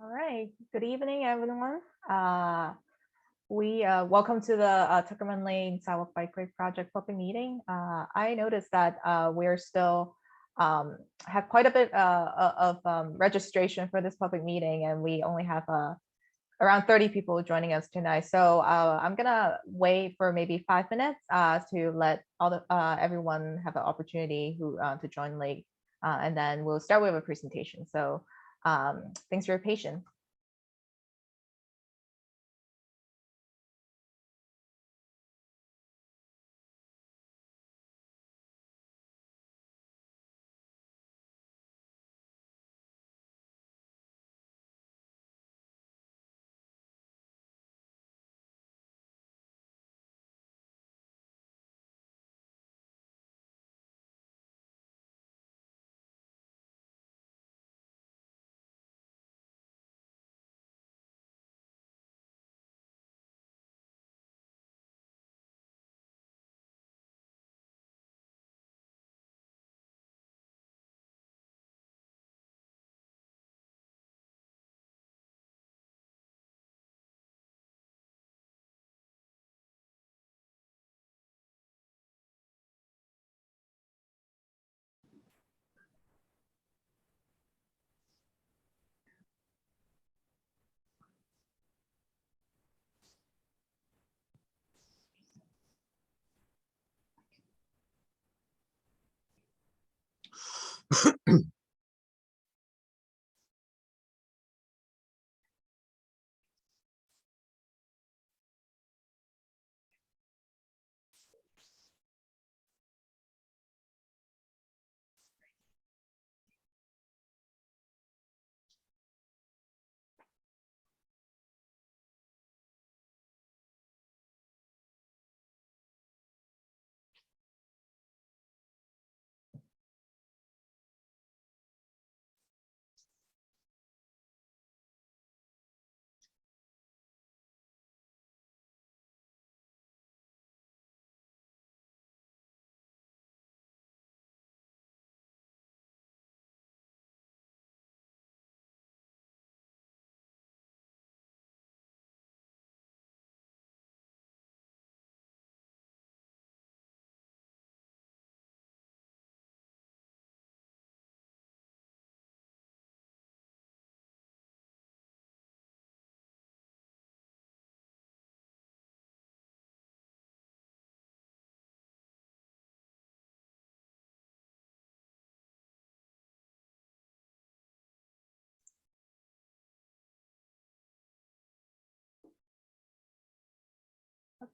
All right. Good evening, everyone. We welcome to the Tuckerman Lane Sidewalk Bikeway Project public meeting. I noticed that we're still have quite a bit of registration for this public meeting, and we only have around 30 people joining us tonight. So I'm gonna wait for maybe 5 minutes to let all the everyone have an opportunity to join late, and then we'll start with a presentation. So thanks for your patience.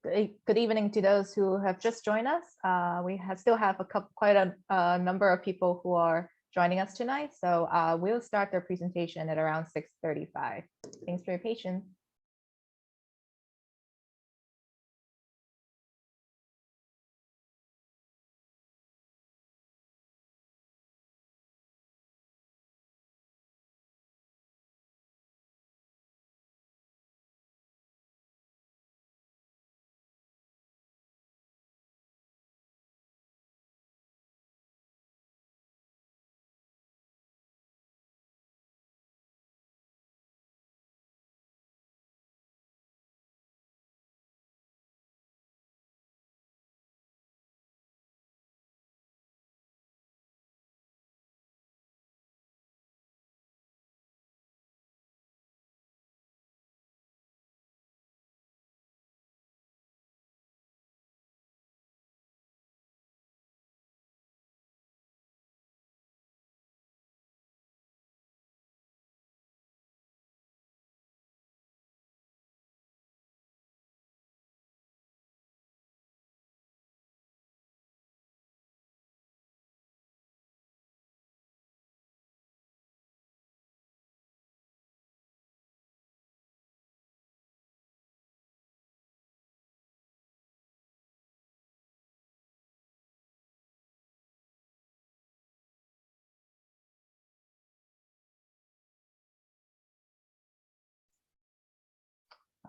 Good evening to those who have just joined us. We still have quite a number of people who are joining us tonight. So we'll start their presentation at around 6:35. Thanks for your patience.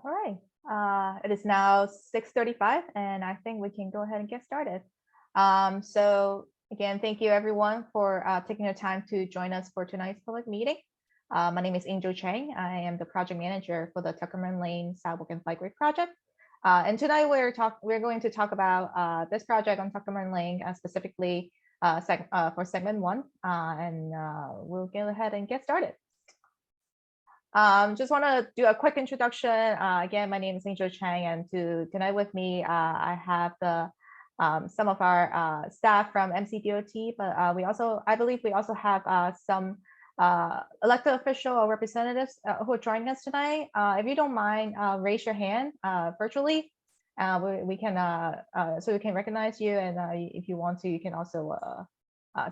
All right. It is now 6:35, and I think we can go ahead and get started. So again, thank you everyone for taking the time to join us for tonight's public meeting. My name is Angel Chang. I am the project manager for the Tuckerman Lane Sidewalk and Bikeway project. And tonight we're going to talk about this project on Tuckerman Lane, specifically for segment 1, and we'll go ahead and get started. Just want to do a quick introduction. Again, my name is Angel Chang, and tonight with me, I have some of our staff from MCDOT, but I believe we also have some elected official or representatives who are joining us tonight. If you don't mind, raise your hand virtually. We can so we can recognize you, and if you want to, you can also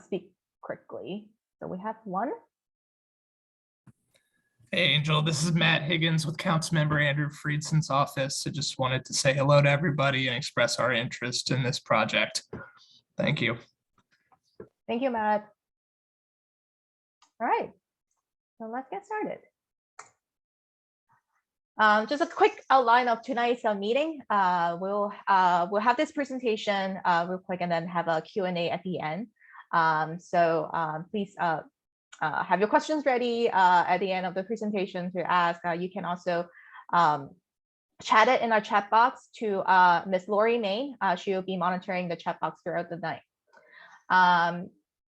speak quickly. So we have one. Hey, Angel, this is Matt Higgins with Councilmember Andrew Friedson's office. I just wanted to say hello to everybody and express our interest in this project. Thank you. Thank you, Matt. All right, so let's get started. Just a quick outline of tonight's meeting. We'll have this presentation real quick and then have a Q&A at the end. Please have your questions ready at the end of the presentation to ask. You can also chat it in our chat box to Ms. Lori Main. She will be monitoring the chat box throughout the night.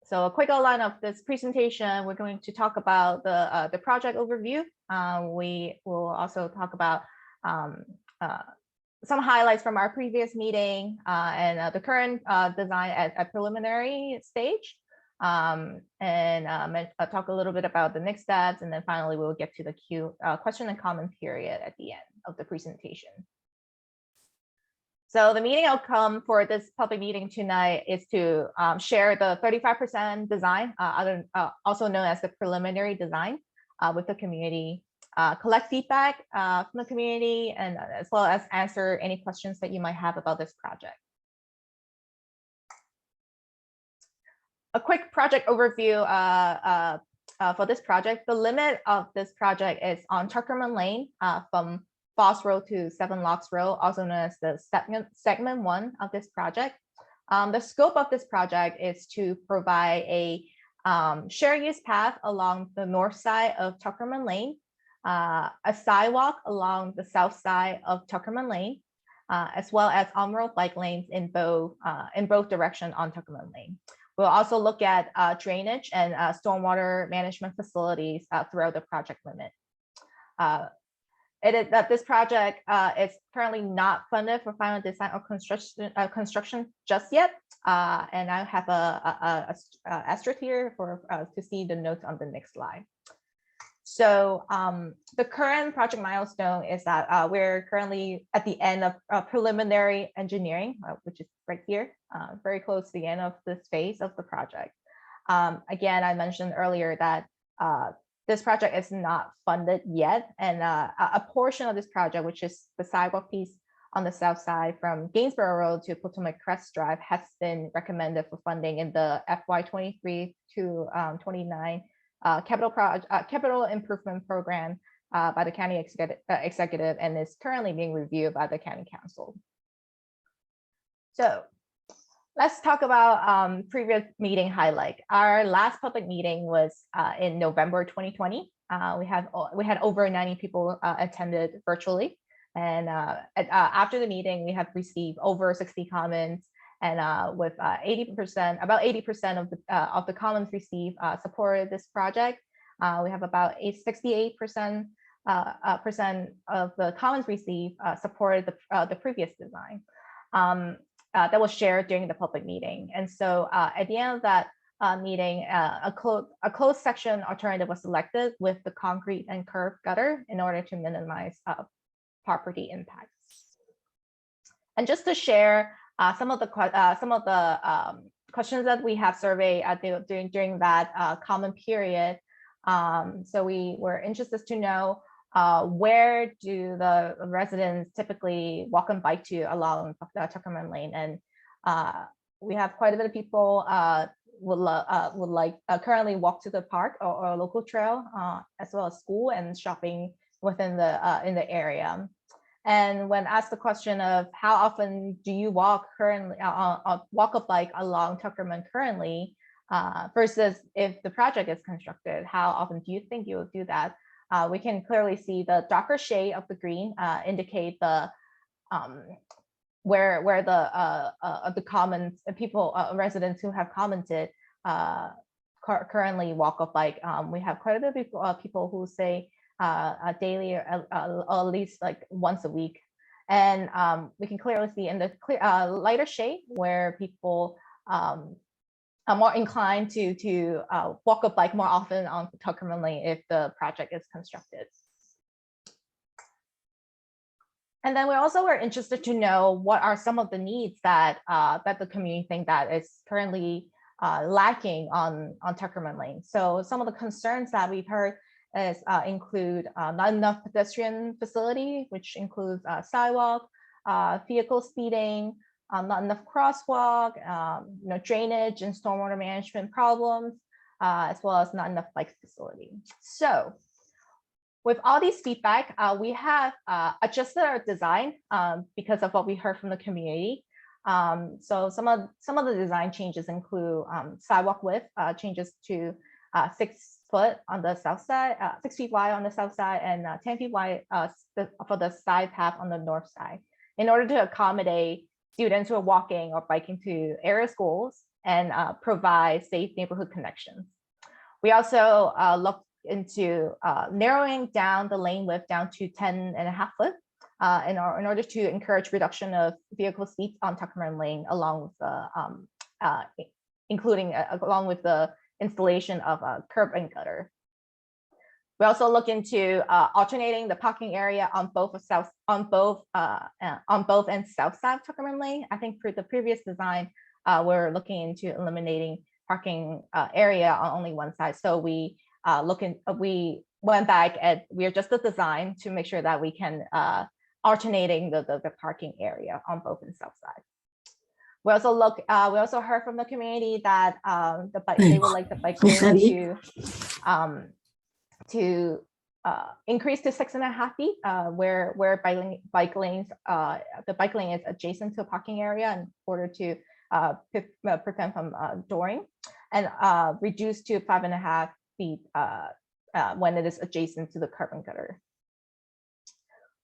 So a quick outline of this presentation, we're going to talk about the project overview. We will also talk about some highlights from our previous meeting and the current design at preliminary stage. And talk a little bit about the next steps, and then finally we'll get to the question and comment period at the end of the presentation. So the meeting outcome for this public meeting tonight is to share the 35% design, also known as the preliminary design, with the community, collect feedback from the community, and as well as answer any questions that you might have about this project. A quick project overview for this project. The limit of this project is on Tuckerman Lane from Foss Road to 7 Locks Road, also known as the segment 1 of this project. The scope of this project is to provide a shared use path along the north side of Tuckerman Lane, a sidewalk along the south side of Tuckerman Lane, as well as on-road bike lanes in both directions on Tuckerman Lane. We'll also look at drainage and stormwater management facilities throughout the project limit. This project is currently not funded for final design or construction just yet, and I have a asterisk here for to see the notes on the next slide. So the current project milestone is that we're currently at the end of preliminary engineering, which is right here, very close to the end of this phase of the project. Again, I mentioned earlier that this project is not funded yet, and a portion of this project, which is the sidewalk piece on the south side from Gainsborough Road to Potomac Crest Drive, has been recommended for funding in the FY 23 to 29 capital improvement program by the county executive, and is currently being reviewed by the county council. So let's talk about previous meeting highlight. Our last public meeting was in November 2020. We had over 90 people attended virtually, and after the meeting, we have received over 60 comments. And with about 80% of the comments received supported this project. We have about 68% of the comments received supported the previous design that was shared during the public meeting. And so at the end of that meeting, a closed section alternative was selected with the concrete and curb gutter in order to minimize property impacts. And just to share some of the questions that we have surveyed during that comment period. So we were interested to know where do the residents typically walk and bike to along Tuckerman Lane, and we have quite a bit of people would currently walk to the park or a local trail, as well as school and shopping within the in the area. And when asked the question of how often do you walk currently, walk a bike along Tuckerman currently, versus if the project is constructed, how often do you think you will do that? We can clearly see the darker shade of the green indicate the where the comments people residents who have commented currently walk a bike. We have quite a bit of people who say daily or at least like once a week, and we can clearly see in the lighter shade where people are more inclined to walk a bike more often on Tuckerman Lane if the project is constructed. And then we also were interested to know what are some of the needs that that the community think that is currently lacking on Tuckerman Lane. So some of the concerns that we've heard is include not enough pedestrian facility, which includes sidewalk, vehicle speeding, not enough crosswalk, drainage and stormwater management problems, as well as not enough bike facility. So with all these feedback, we have adjusted our design because of what we heard from the community. So some of the design changes include sidewalk width changes to 6 foot on the south side, 6 feet wide on the south side, and 10 feet wide for the side path on the north side, in order to accommodate students who are walking or biking to area schools and provide safe neighborhood connections. We also looked into narrowing down the lane width down to 10.5 foot in order to encourage reduction of vehicle speeds on Tuckerman Lane, along with the along with the installation of a curb and gutter. We also look into alternating the parking area on both and south side of Tuckerman Lane. I think for the previous design, we're looking into eliminating parking area on only one side. So we we went back and we adjusted the design to make sure that we can alternating the parking area on both and south side. We also heard from the community that they would like the bike lane to increase to 6.5 feet, where the bike lane is adjacent to a parking area in order to prevent from dooring, and reduce to 5.5 feet when it is adjacent to the curb and gutter.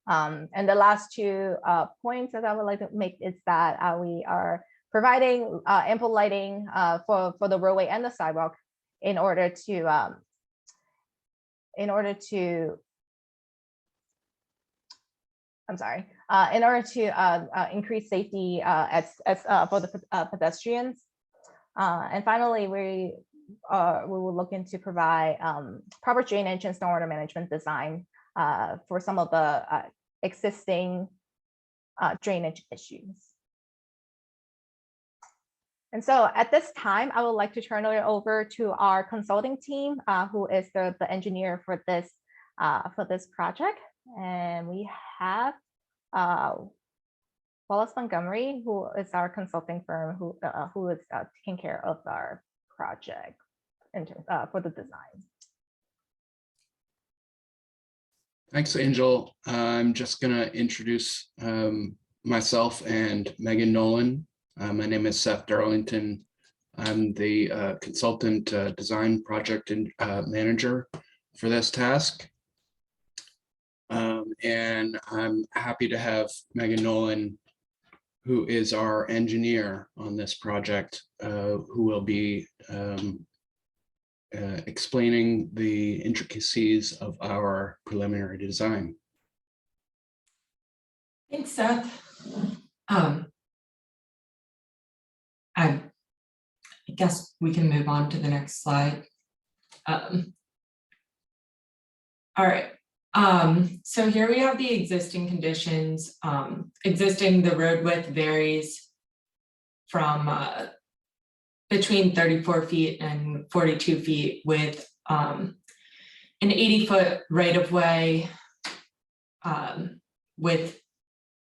And the last 2 points that I would like to make is that we are providing ample lighting for the roadway and the sidewalk in order to increase safety for the pedestrians. And finally, we will look into provide proper drainage and stormwater management design for some of the existing drainage issues. And so at this time, I would like to turn it over to our consulting team, who is the engineer for this project. And we have Wallace Montgomery, who is our consulting firm, who is taking care of our project for the design. Thanks, Angel. I'm just going to introduce myself and Megan Nolan. My name is Seth Darlington. I'm the consultant design project and manager for this task. And I'm happy to have Megan Nolan, who is our engineer on this project, who will be explaining the intricacies of our preliminary design. Thanks, Seth. I guess we can move on to the next slide. All right. So here we have the existing conditions. The road width varies from between 34 feet and 42 feet with an 80-foot right-of-way with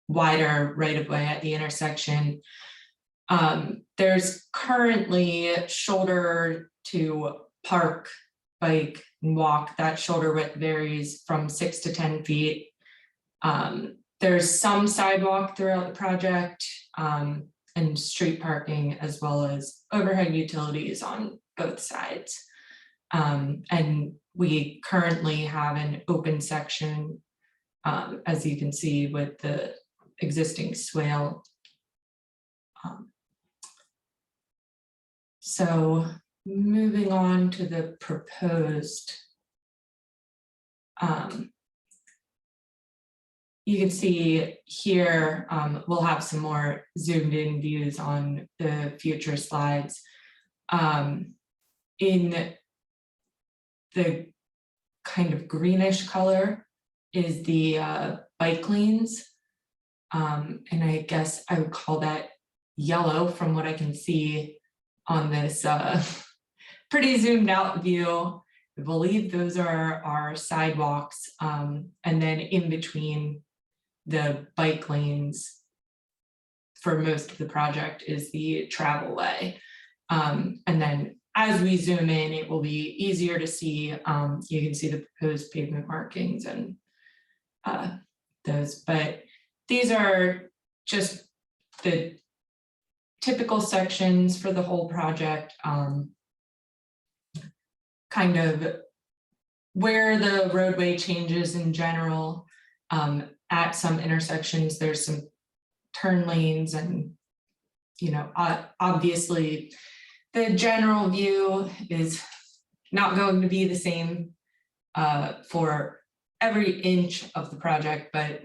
wider right-of-way at the intersection. There's currently shoulder to park, bike, and walk. That shoulder width varies from 6 to 10 feet. There's some sidewalk throughout the project and street parking, as well as overhead utilities on both sides. And we currently have an open section, as you can see, with the existing swale. So moving on to the proposed, you can see here, we'll have some more zoomed in views on the future slides. In the kind of greenish color is the bike lanes. And I guess I would call that yellow from what I can see on this pretty zoomed out view. I believe those are our sidewalks. And then in between the bike lanes for most of the project is the travel way. And then as we zoom in, it will be easier to see. You can see the proposed pavement markings and those, but these are just the typical sections for the whole project, kind of where the roadway changes in general. At some intersections, there's some turn lanes, and obviously the general view is not going to be the same for every inch of the project, but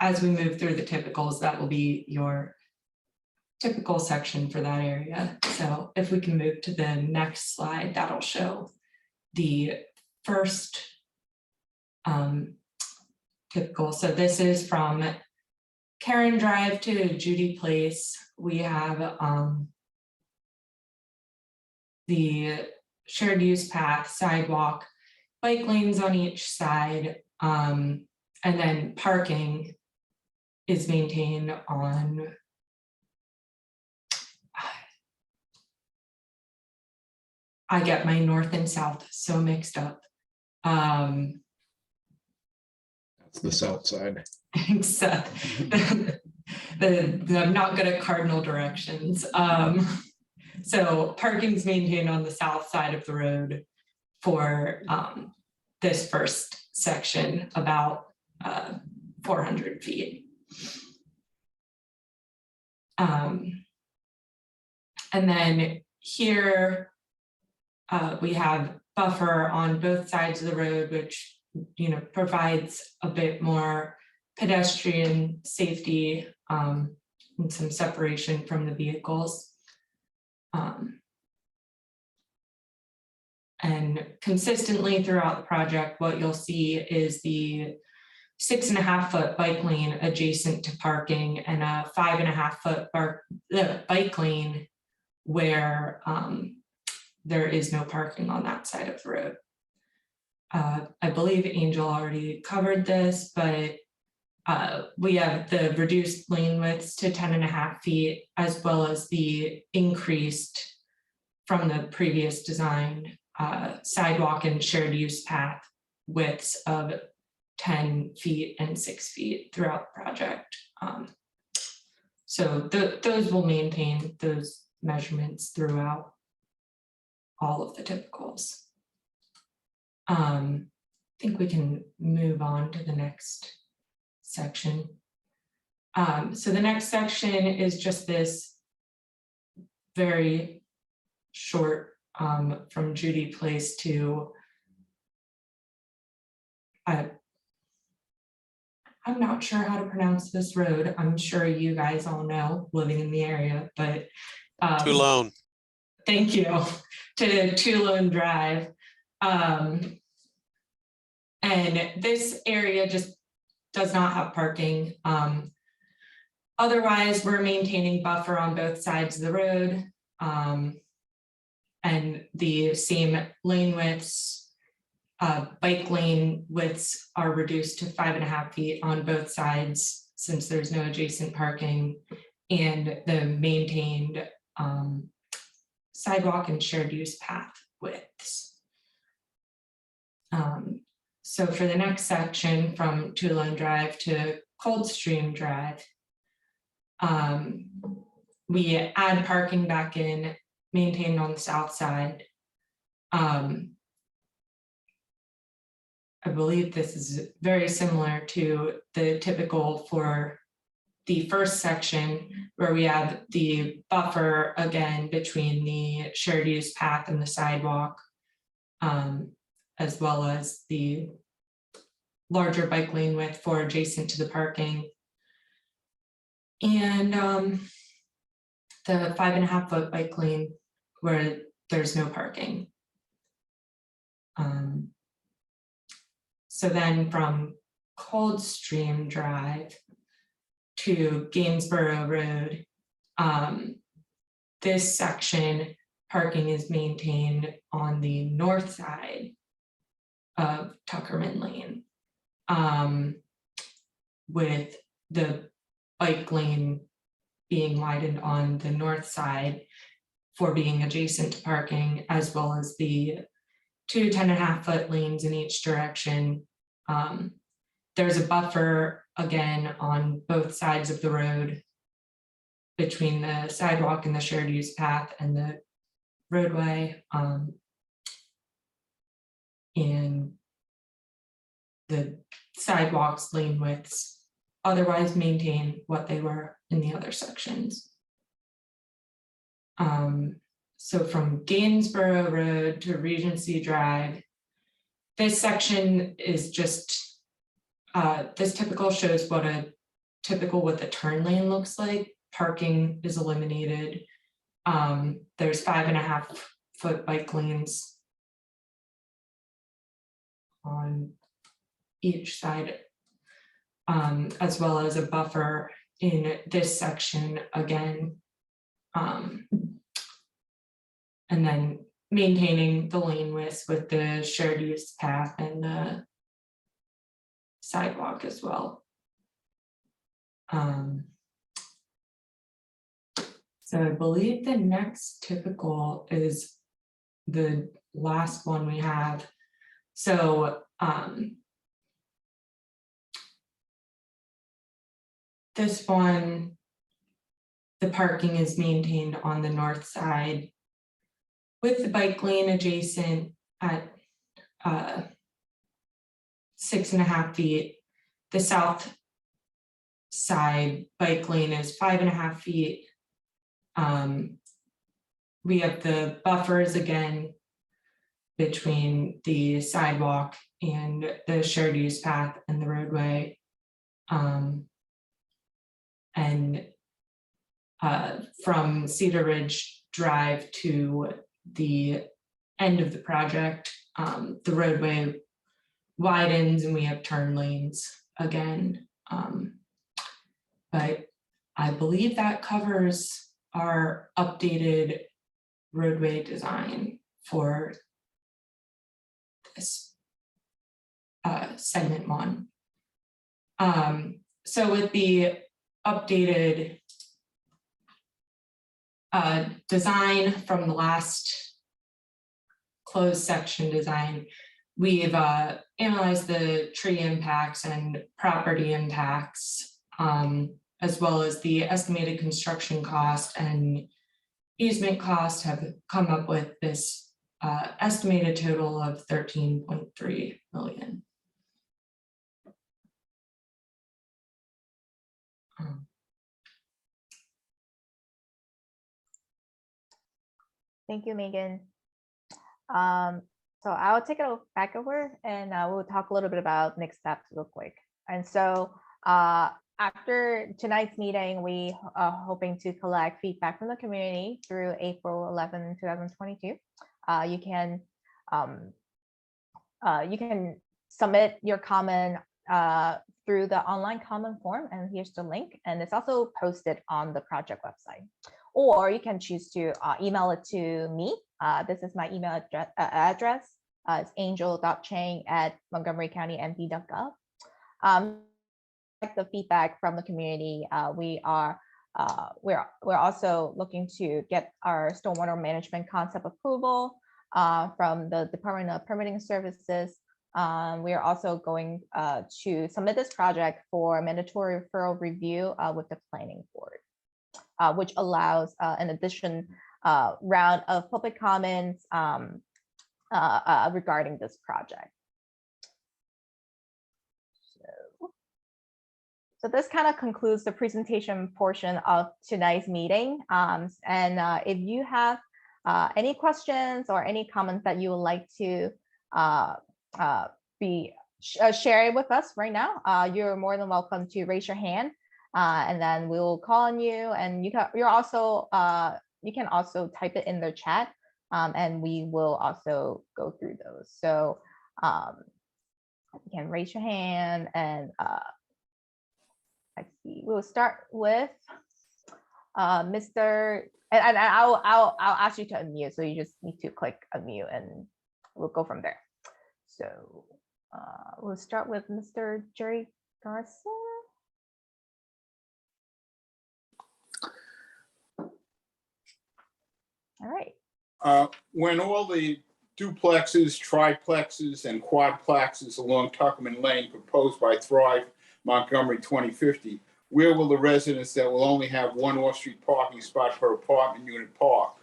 as we move through the typicals, that will be your typical section for that area. So if we can move to the next slide, that'll show the first typical. So this is from Karen Drive to Judy Place. We have the shared use path, sidewalk, bike lanes on each side, and then parking is maintained on I get my north and south so mixed up. That's the south side. Except I'm not good at cardinal directions. So parking's maintained on the south side of the road for this first section, about 400 feet. And then here we have buffer on both sides of the road, which provides a bit more pedestrian safety and some separation from the vehicles. And consistently throughout the project, what you'll see is the 6.5-foot bike lane adjacent to parking and a 5.5-foot bike lane where there is no parking on that side of the road. I believe Angel already covered this, but we have the reduced lane widths to 10.5 feet, as well as the increased from the previous design sidewalk and shared use path widths of 10 feet and 6 feet throughout the project. So those will maintain those measurements throughout all of the typicals. I think we can move on to the next section. So the next section is just this very short from Judy Place to I'm not sure how to pronounce this road. I'm sure you guys all know, living in the area, but Toulon. Thank you. To Toulon Drive. And this area just does not have parking. Otherwise, we're maintaining buffer on both sides of the road, and the same lane widths. Bike lane widths are reduced to 5.5 feet on both sides since there's no adjacent parking, and the maintained sidewalk and shared use path widths. So for the next section from Toulon Drive to Coldstream Drive, we add parking back in maintained on the south side. I believe this is very similar to the typical for the first section, where we have the buffer again between the shared use path and the sidewalk, as well as the larger bike lane width for adjacent to the parking. And the 5.5 foot bike lane where there's no parking. So then from Coldstream Drive to Gainsborough Road, this section, parking is maintained on the north side of Tuckerman Lane, with the bike lane being widened on the north side for being adjacent to parking, as well as the 2 10.5 foot lanes in each direction. There's a buffer again on both sides of the road between the sidewalk and the shared use path and the roadway. And the sidewalks lane widths otherwise maintain what they were in the other sections. So from Gainsborough Road to Regency Drive, this section is just, this typical shows what a typical what the turn lane looks like. Parking is eliminated. There's 5.5 foot bike lanes on each side, as well as a buffer in this section again. And then maintaining the lane width with the shared use path and the sidewalk as well. So I believe the next typical is the last one we have. So this one, the parking is maintained on the north side with the bike lane adjacent at 6.5 feet. The south side bike lane is 5.5 feet. We have the buffers again between the sidewalk and the shared use path and the roadway. And from Cedar Ridge Drive to the end of the project, the roadway widens and we have turn lanes again. But I believe that covers our updated roadway design for this segment 1. So with the updated design from the last closed section design, we've analyzed the tree impacts and property impacts, as well as the estimated construction cost and easement cost, have come up with this estimated total of 13.3 million. Thank you, Megan. So I'll take it back over and we'll talk a little bit about next steps real quick. And so after tonight's meeting, we are hoping to collect feedback from the community through April 11, 2022. You can submit your comment through the online comment form, and here's the link, and it's also posted on the project website. Or you can choose to email it to me. This is my email address. It's angel.chang@montgomerycountymd.gov. The feedback from the community, we're also looking to get our stormwater management concept approval from the Department of Permitting Services. We are also going to submit this project for mandatory referral review with the planning board, which allows, in addition, round of public comments regarding this project. So this kind of concludes the presentation portion of tonight's meeting. If you have any questions or any comments that you would like to share with us right now, you're more than welcome to raise your hand, and then we will call on you. And you can also type it in the chat, and we will also go through those. So you can raise your hand, and let's see. We'll start with Mr. And I'll ask you to unmute. So you just need to click unmute, and we'll go from there. So we'll start with Mr. Jerry Garza. All right. When all the duplexes, triplexes, and quadplexes along Tuckerman Lane proposed by Thrive Montgomery 2050, where will the residents that will only have one off-street parking spot per apartment unit park?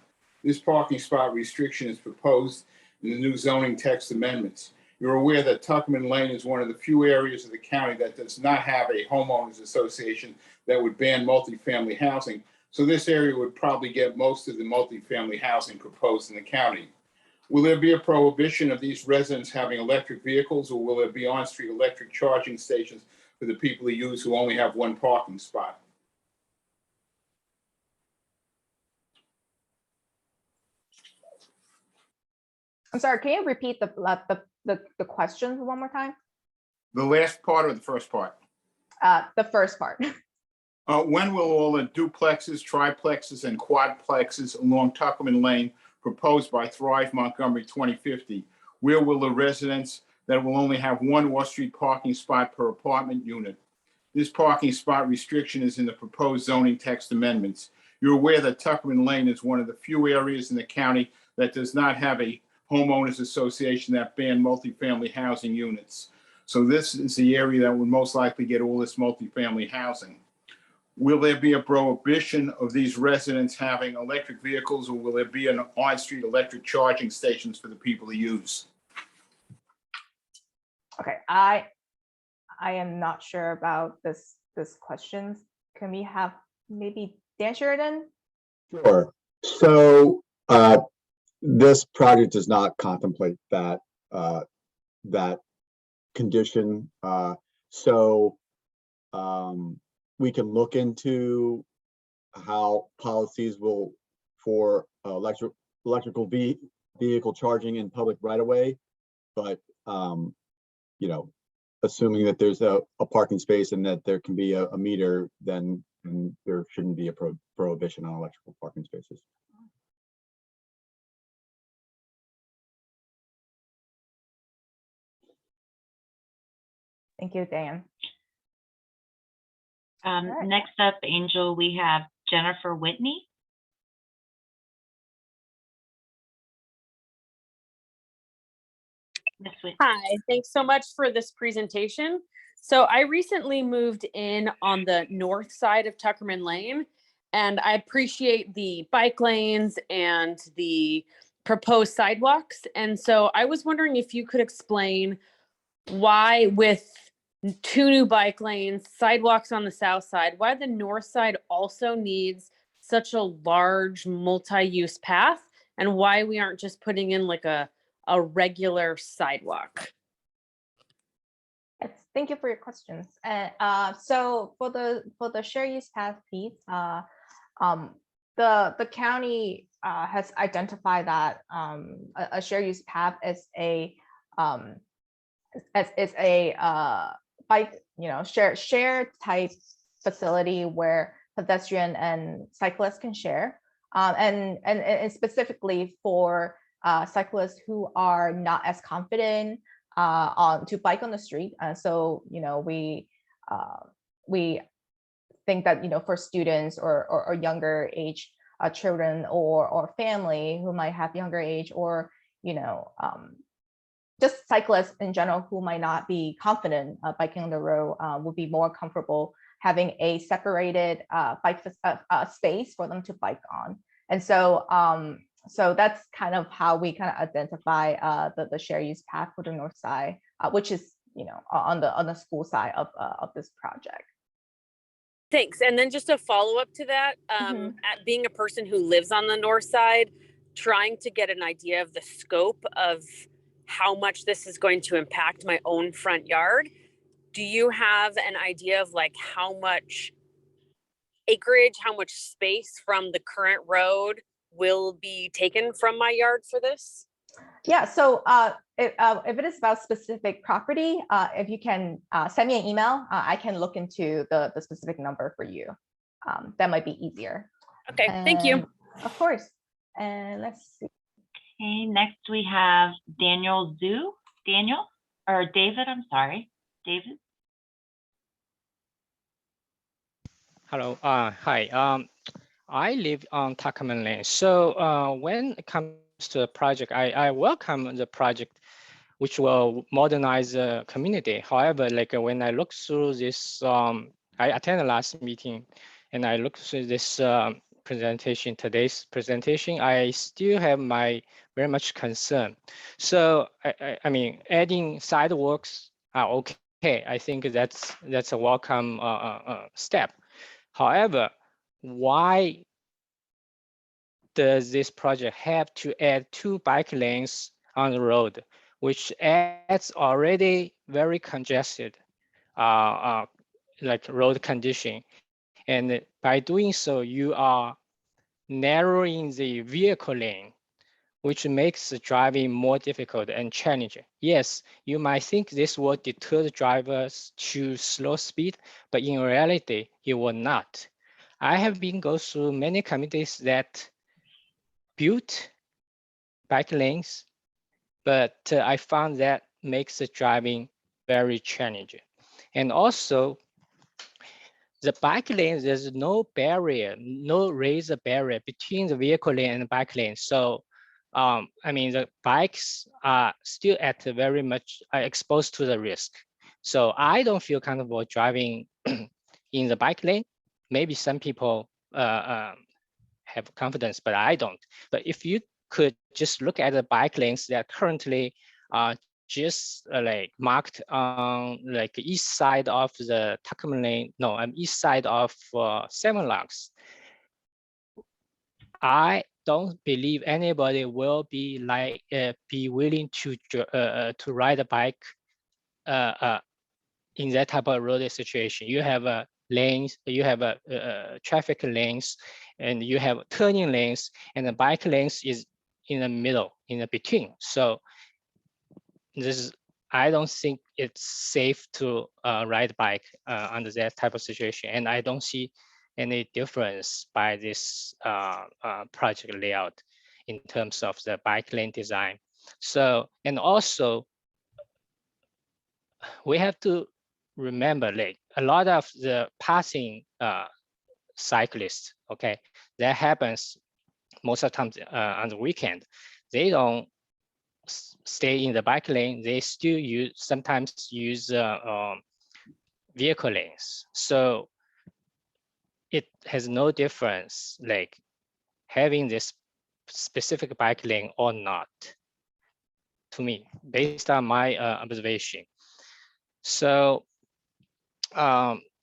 This parking spot restriction is proposed in the new zoning text amendments. You're aware that Tuckerman Lane is one of the few areas of the county that does not have a homeowners association that would ban multifamily housing. So this area would probably get most of the multifamily housing proposed in the county. Will there be a prohibition of these residents having electric vehicles, or will there be on-street electric charging stations for the people who only have one parking spot? I'm sorry, can you repeat the questions one more time? The last part or the first part? The first part. When will all the duplexes, triplexes, and quadplexes along Tuckerman Lane proposed by Thrive Montgomery 2050, where will the residents that will only have one off-street parking spot per apartment unit? This parking spot restriction is in the proposed zoning text amendments. You're aware that Tuckerman Lane is one of the few areas in the county that does not have a homeowners association that ban multifamily housing units. So this is the area that would most likely get all this multifamily housing. Will there be a prohibition of these residents having electric vehicles, or will there be an on-street electric charging stations for the people to use? Okay, I am not sure about this questions. Can we have maybe Dan Sheridan? Sure. So this project does not contemplate that that condition. We can look into how policies will for electrical vehicle charging in public right of way, but you know, assuming that there's a parking space and that there can be a meter, then there shouldn't be a prohibition on electrical parking spaces. Thank you, Dan. Right. Next up, Angel, we have Jennifer Whitney. Ms. Whitney. Hi, thanks so much for this presentation. So I recently moved in on the north side of Tuckerman Lane, and I appreciate the bike lanes and the proposed sidewalks. And so I was wondering if you could explain why, with 2 new bike lanes, sidewalks on the south side, why the north side also needs such a large multi-use path, and why we aren't just putting in like a regular sidewalk. Yes, thank you for your questions. So for the shared use path piece, the county has identified that a shared use path is a bike, share type facility where pedestrian and cyclists can share, and specifically for cyclists who are not as confident to bike on the street. So we think that for students or younger age children or family who might have younger age, or just cyclists in general who might not be confident biking on the road, would be more comfortable having a separated bike space for them to bike on. And so so that's kind of how we kind of identify the shared use path for the north side, which is, you know, on the school side of this project. Thanks. And then just a follow up to that, at being a person who lives on the north side, trying to get an idea of the scope of how much this is going to impact my own front yard. Do you have an idea of like how much acreage, how much space from the current road will be taken from my yard for this? Yeah, so if it is about specific property, if you can send me an email, I can look into the specific number for you. That might be easier. Okay, thank you. And of course. And let's see. Okay, next we have Daniel Zhu. Daniel, or David, I'm sorry. David? Hello, hi. I live on Tuckerman Lane. So when it comes to the project, I welcome the project which will modernize the community. However, like when I look through this, I attended the last meeting and I looked through this presentation, today's presentation, I still have my very much concern. So I mean, adding sidewalks are okay. I think that's a welcome step. However, why does this project have to add 2 bike lanes on the road, which adds already very congested like road condition? And by doing so, you are narrowing the vehicle lane, which makes the driving more difficult and challenging. Yes, you might think this will deter the drivers to slow speed, but in reality, it will not. I have been go through many communities that built bike lanes, but I found that makes the driving very challenging. And also, the bike lane, there's no barrier, no razor barrier between the vehicle lane and the bike lane. So, I mean, the bikes are still at very much exposed to the risk. So I don't feel comfortable driving in the bike lane. Maybe some people have confidence, but I don't. But if you could just look at the bike lanes that currently are just like marked on like east side of the Tuckerman Lane, no, east side of Seven Locks. I don't believe anybody will be like be willing to ride a bike in that type of road situation. You have lanes, you have traffic lanes, and you have turning lanes, and the bike lanes is in the middle, in the between. So this is, I don't think it's safe to ride bike under that type of situation, and I don't see any difference by this project layout in terms of the bike lane design. So, and also we have to remember, like a lot of the passing cyclists, okay, that happens most of the times on the weekend. They don't stay in the bike lane. They still sometimes use vehicle lanes. So it has no difference, like having this specific bike lane or not, to me, based on my observation. So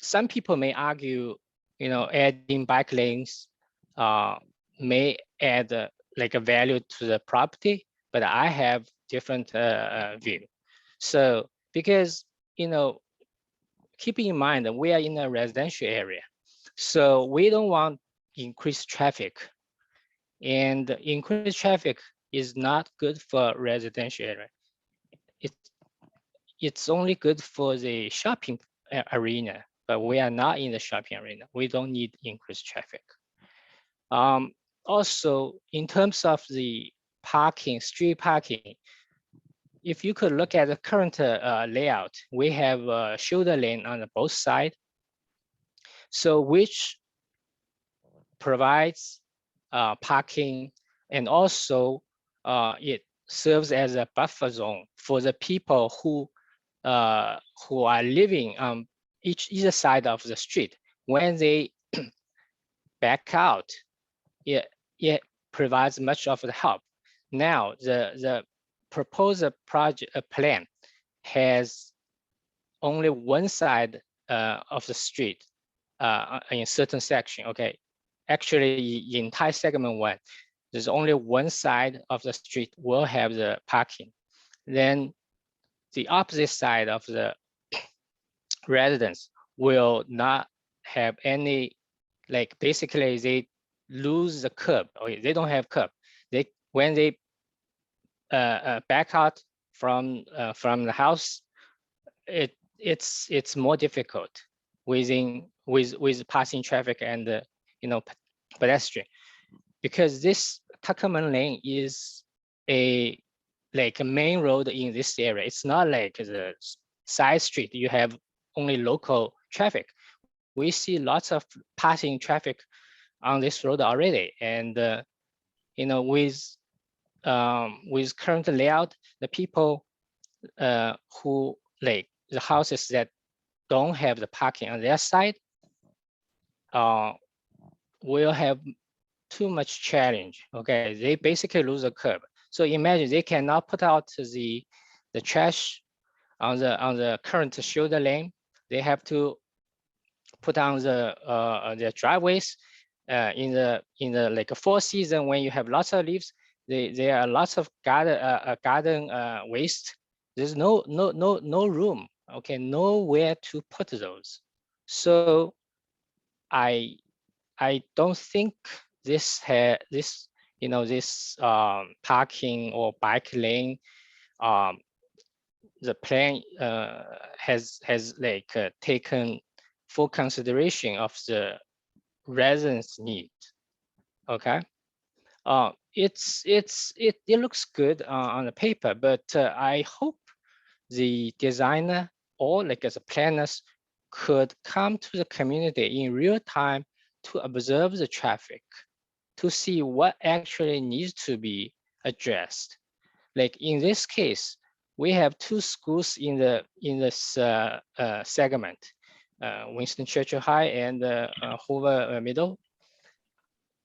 some people may argue, you know, adding bike lanes may add like a value to the property, but I have different view. So because, you know, keeping in mind that we are in a residential area, so we don't want increased traffic, and increased traffic is not good for residential area. It's only good for the shopping arena, but we are not in the shopping arena. We don't need increased traffic. Also, in terms of the parking, street parking, if you could look at the current layout, we have a shoulder lane on both sides, so which provides parking, and also it serves as a buffer zone for the people who are living on either side of the street. When they back out, it provides much of the help. Now, the proposed project plan has only one side of the street in a certain section, okay? Actually, in entire segment 1, there's only one side of the street will have the parking. Then the opposite side of the residents will not have any, like basically they lose the curb, or they don't have curb. When they back out from the house, it's more difficult with passing traffic and pedestrian, because this Tuckerman Lane is like a main road in this area. It's not like the side street. You have only local traffic. We see lots of passing traffic on this road already, and with current layout, the people who like the houses that don't have the parking on their side will have too much challenge. Okay, they basically lose a curb. So imagine they cannot put out the trash on the current shoulder lane. They have to put on their driveways in the like a fall season when you have lots of leaves. There are lots of garden waste. There's no room. Okay, nowhere to put those. So I don't think this parking or bike lane the plan has like taken full consideration of the residents' need. Okay, it looks good on the paper, but I hope the designer or like as a planners could come to the community in real time to observe the traffic, to see what actually needs to be addressed. Like in this case, we have 2 schools in this segment, Winston Churchill High and Hoover Middle.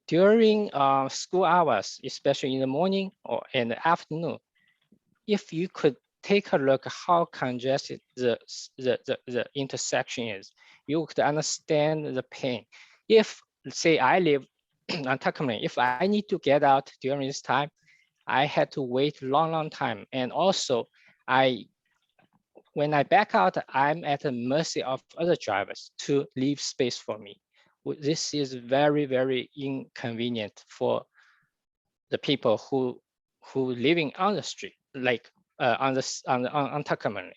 During school hours, especially in the morning or in the afternoon, if you could take a look how congested the intersection is, you could understand the pain. If, say, I live on Tuckerman, if I need to get out during this time, I had to wait long time. And also, when I back out, I'm at the mercy of other drivers to leave space for me. This is very, very inconvenient for the people who living on the street, like on Tuckerman.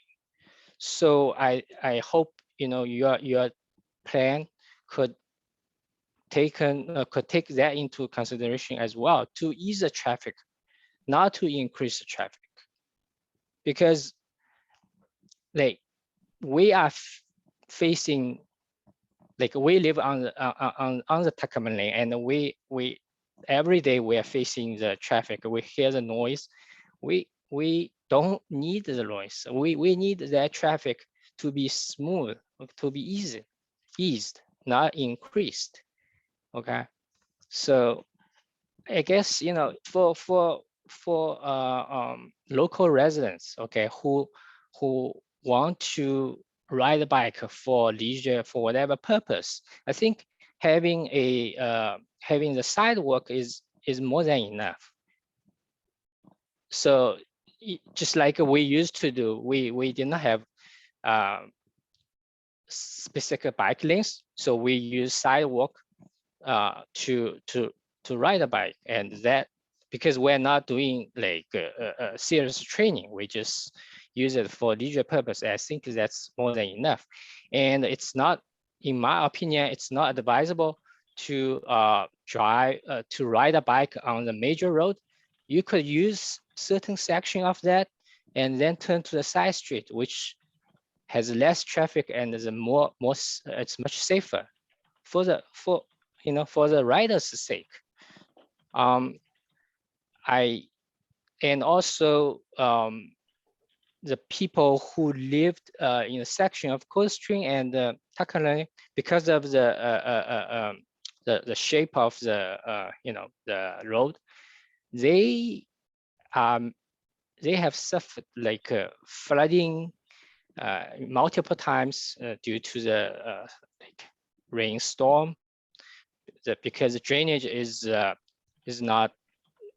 So I hope your plan could take that into consideration as well, to ease the traffic, not to increase the traffic, because like we are facing, like we live on the Tuckerman Lane, and we every day we are facing the traffic. We hear the noise. We don't need the noise. We need that traffic to be smooth, to be eased, not increased. Okay, so I guess for local residents, okay, who want to ride a bike for leisure, for whatever purpose, I think having the sidewalk is more than enough. So just like we used to do, we did not have specific bike lanes, so we use sidewalk to ride a bike, and that because we're not doing like a serious training, we just use it for leisure purpose. I think that's more than enough. And it's not, in my opinion, it's not advisable to ride a bike on the major road. You could use certain section of that and then turn to the side street, which has less traffic and is it's much safer for the rider's sake. And also the people who lived in a section of Cold Spring and Tuckerman, because of the the shape of the the road, they have suffered like flooding multiple times due to the like rainstorm. Because the drainage is not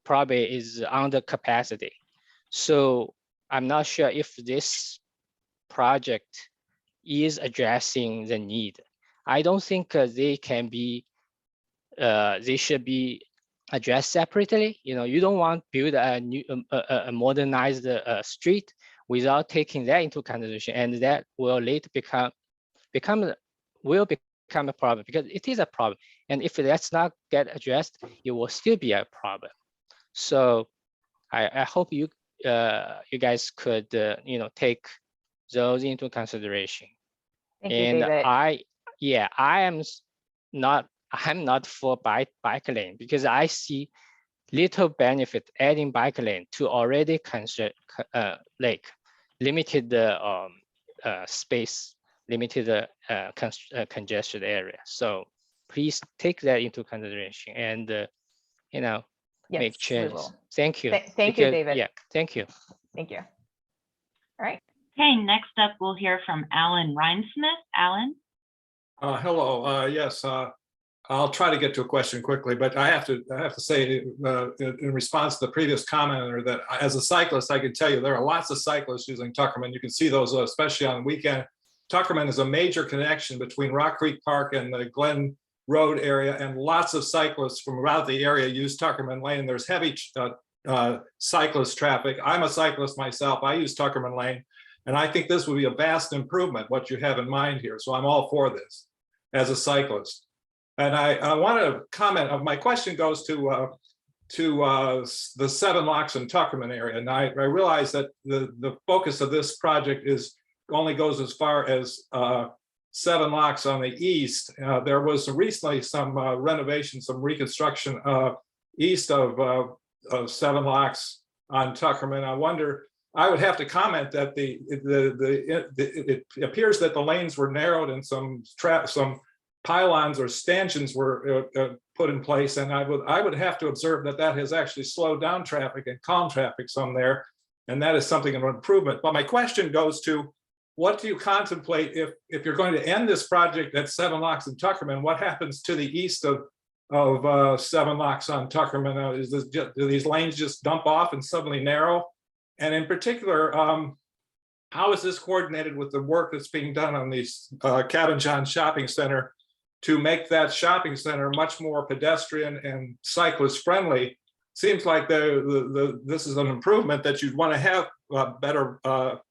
probably is under capacity. So I'm not sure if this project is addressing the need. I don't think they can be they should be addressed separately. You don't want to build a new a modernized street without taking that into consideration, and that will later become a problem, because it is a problem. And if that's not get addressed, it will still be a problem. So I hope you guys could take those into consideration. Thank you, And David. I'm not for bike lane, because I see little benefit adding bike lane to already like limited space, limited congested area. So please take that into consideration and make Yes, we changes. will. Thank you. Thank you, David. Yeah, thank you. Thank you. All right. Okay, next up, we'll hear from Alan Rhinesmith. Alan? Hello, yes, I'll try to get to a question quickly, but I have to say in response to the previous commenter that as a cyclist, I can tell you there are lots of cyclists using Tuckerman. You can see those, especially on the weekend. Tuckerman is a major connection between Rock Creek Park and the Glen Road area, and lots of cyclists from around the area use Tuckerman Lane. There's heavy cyclist traffic. I'm a cyclist myself. I use Tuckerman Lane, and I think this would be a vast improvement, what you have in mind here. So I'm all for this as a cyclist. And I want to comment, my question goes to the 7 locks in Tuckerman area. And I realize that the focus of this project only goes as far as 7 locks on the east. There was recently some renovation, some reconstruction east of 7 locks on Tuckerman. I wonder, I would have to comment that it appears that the lanes were narrowed and some pylons or stanchions were put in place, and I would have to observe that has actually slowed down traffic and calmed traffic some there, and that is something of an improvement. But my question goes to, what do you contemplate if you're going to end this project at 7 locks in Tuckerman? What happens to the east of 7 locks on Tuckerman? Do these lanes just dump off and suddenly narrow? And in particular, how is this coordinated with the work that's being done on the Cabin John Shopping Center to make that shopping center much more pedestrian and cyclist friendly? Seems like this is an improvement, that you'd want to have better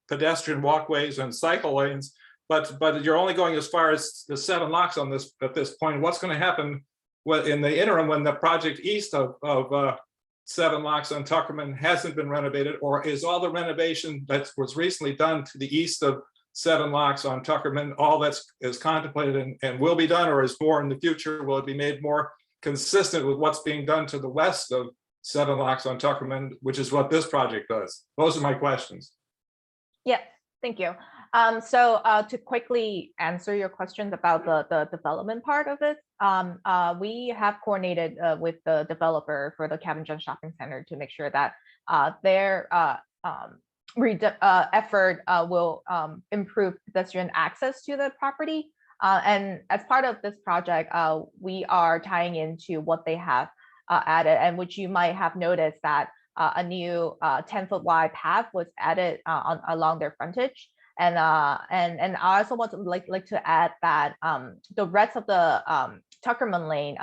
pedestrian walkways and cycle lanes, but you're only going as far as the 7 locks on this at this point. What's going to happen in the interim when the project east of 7 locks on Tuckerman hasn't been renovated, or is all the renovation that was recently done to the east of 7 locks on Tuckerman all is contemplated and will be done, or is more in the future? Will it be made more consistent with what's being done to the west of 7 locks on Tuckerman, which is what this project does? Those are my questions. Yeah, thank you. So to quickly answer your questions about the development part of it, we have coordinated with the developer for the Cabin John Shopping Center to make sure that their effort will improve pedestrian access to the property. And as part of this project, we are tying into what they have added, and which you might have noticed that a new 10-foot wide path was added along their frontage. And I also want to like to add that the rest of the Tuckerman Lane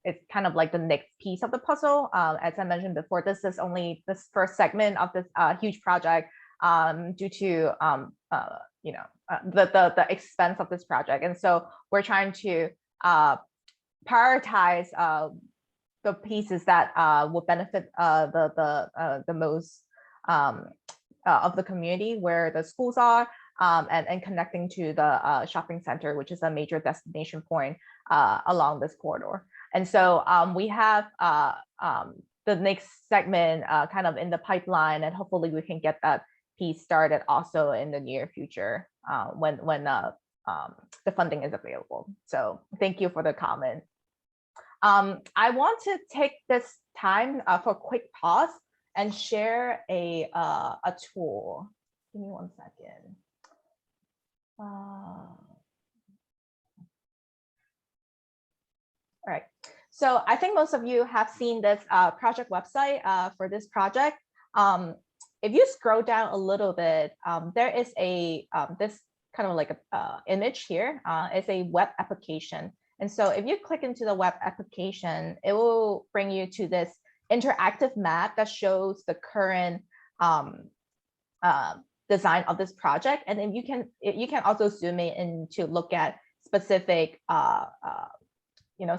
is kind of like the next piece of the puzzle. As I mentioned before, this is only this first segment of this huge project due to the expense of this project, and so we're trying to prioritize the pieces that will benefit the most of the community, where the schools are, and connecting to the shopping center, which is a major destination point along this corridor. And so we have the next segment kind of in the pipeline, and hopefully we can get that piece started also in the near future when the funding is available. So thank you for the comment. I want to take this time for a quick pause and share a tool. Give me 1 second. All right. So I think most of you have seen this project website for this project. If you scroll down a little bit, there is a this kind of like a image here. It's a web application. And so if you click into the web application, it will bring you to this interactive map that shows the current design of this project. And then you can also zoom in to look at specific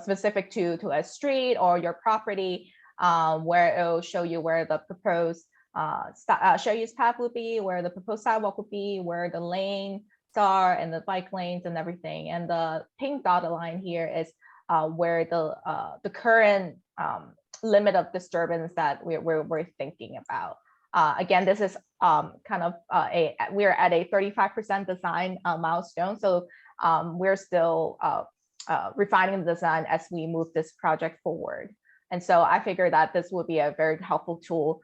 specific to a street or your property, where it will show you where the proposed shared use path would be, where the proposed sidewalk would be, where the lanes are and the bike lanes and everything. And the pink dotted line here is where the current limit of disturbance that we're thinking about. Again, this is kind of we're at a 35% design milestone. So we're still refining the design as we move this project forward. And so I figured that this would be a very helpful tool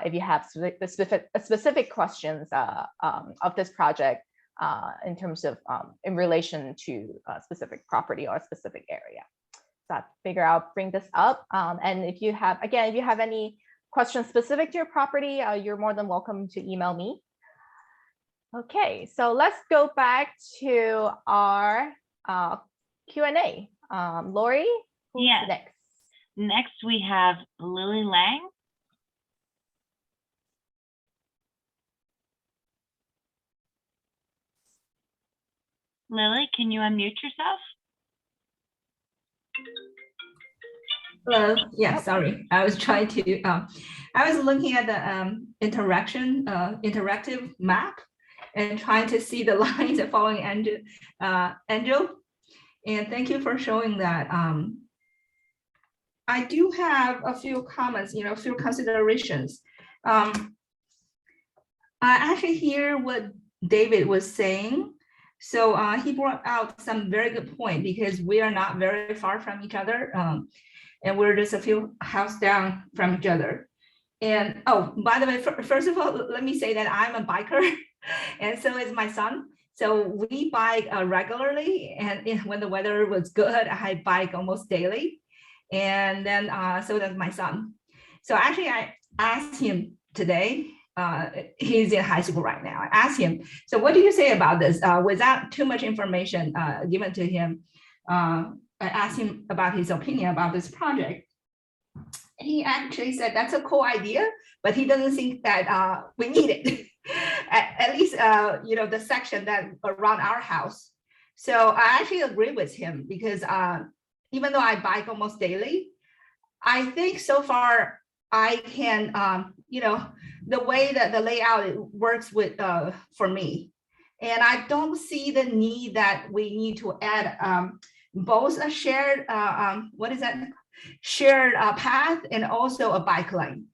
if you have specific questions of this project in terms of in relation to a specific property or a specific area. So I figure I'll bring this up. And if you have any questions specific to your property, you're more than welcome to email me. Okay, so let's go back to our Q&A. Lori, who's Yes. next? Next, we have Lily Lang. Lily, can you unmute yourself? Hello. Yeah, sorry. I was trying to. I was looking at the interactive map and trying to see the lines and following Angel. And thank you for showing that. I do have a few comments, a few considerations. I actually hear what David was saying. So he brought out some very good point, because we are not very far from each other. And we're just a few houses down from each other. And oh, by the way, first of all, let me say that I'm a biker, and so is my son. So we bike regularly, and when the weather was good, I bike almost daily. And then so does my son. So actually, I asked him today. He's in high school right now. I asked him, so what do you say about this? Without too much information given to him, I asked him about his opinion about this project. He actually said that's a cool idea, but he doesn't think that we need it. at least, the section that around our house. So I actually agree with him, because even though I bike almost daily, I think so far I can, the way that the layout works with for me. And I don't see the need that we need to add both a shared, shared path and also a bike lane.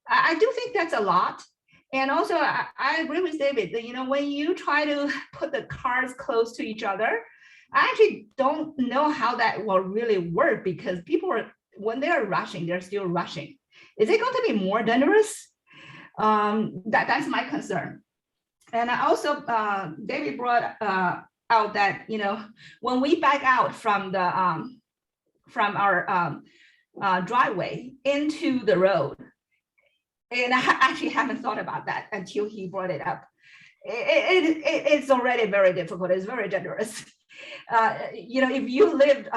I do think that's a lot. And also, I agree with David that, when you try to put the cars close to each other, I actually don't know how that will really work, because people when they're rushing, they're still rushing. Is it going to be more dangerous? That's my concern. And I also, David brought out that, when we back out from the from our driveway into the road, and I actually haven't thought about that until he brought it up. It's already very difficult. It's very dangerous. If you lived,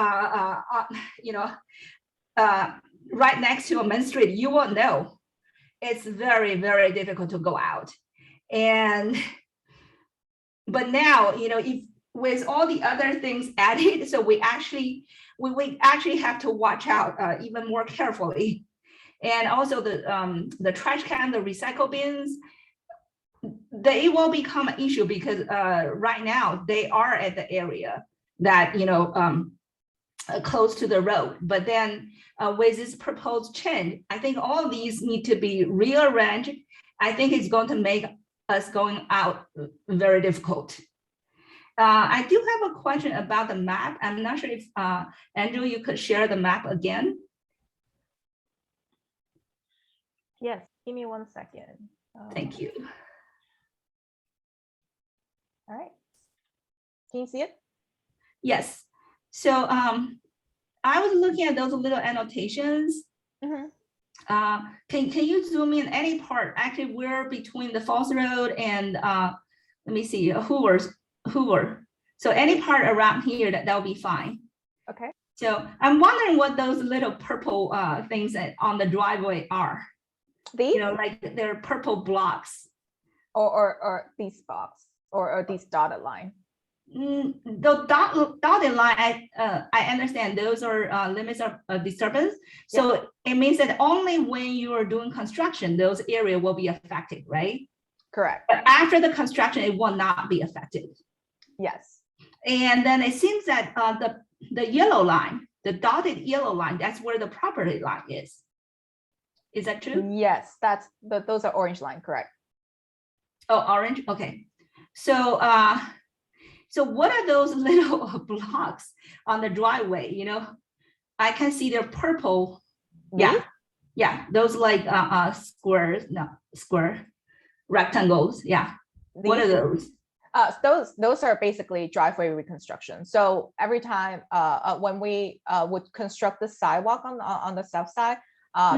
right next to a main street, you will know it's very, very difficult to go out. But now, if with all the other things added, so we actually have to watch out even more carefully. And also the trash can, the recycle bins, they will become an issue, because right now they are at the area that, close to the road. But then with this proposed change, I think all of these need to be rearranged. I think it's going to make us going out very difficult. I do have a question about the map. I'm not sure if Andrew, you could share the map again. Yes, give me 1 second. Thank you. All right. Can you see it? Yes. So I was looking at those little annotations. Mhm. Can you zoom in any part? Actually, we're between the Falls Road and let me see, Hoover. So any part around here that'll be fine. Okay. So I'm wondering what those little purple things that on the driveway are. These You know, like they're purple blocks. or these box or these dotted line. The dotted line, I understand those are limits of disturbance. So it means that only when you are doing construction, those areas will be affected, right? Correct. But after the construction, it will not be affected. Yes. And then it seems that the yellow line, the dotted yellow line, that's where the property line is. Is that true? Yes, those are orange line, correct. Oh, orange, okay. So so what are those little blocks on the driveway? You know, I can see they're purple. These? Yeah, those like squares, no, square rectangles. Yeah. What are those? Those are basically driveway reconstruction. So every time when we would construct the sidewalk on the south side,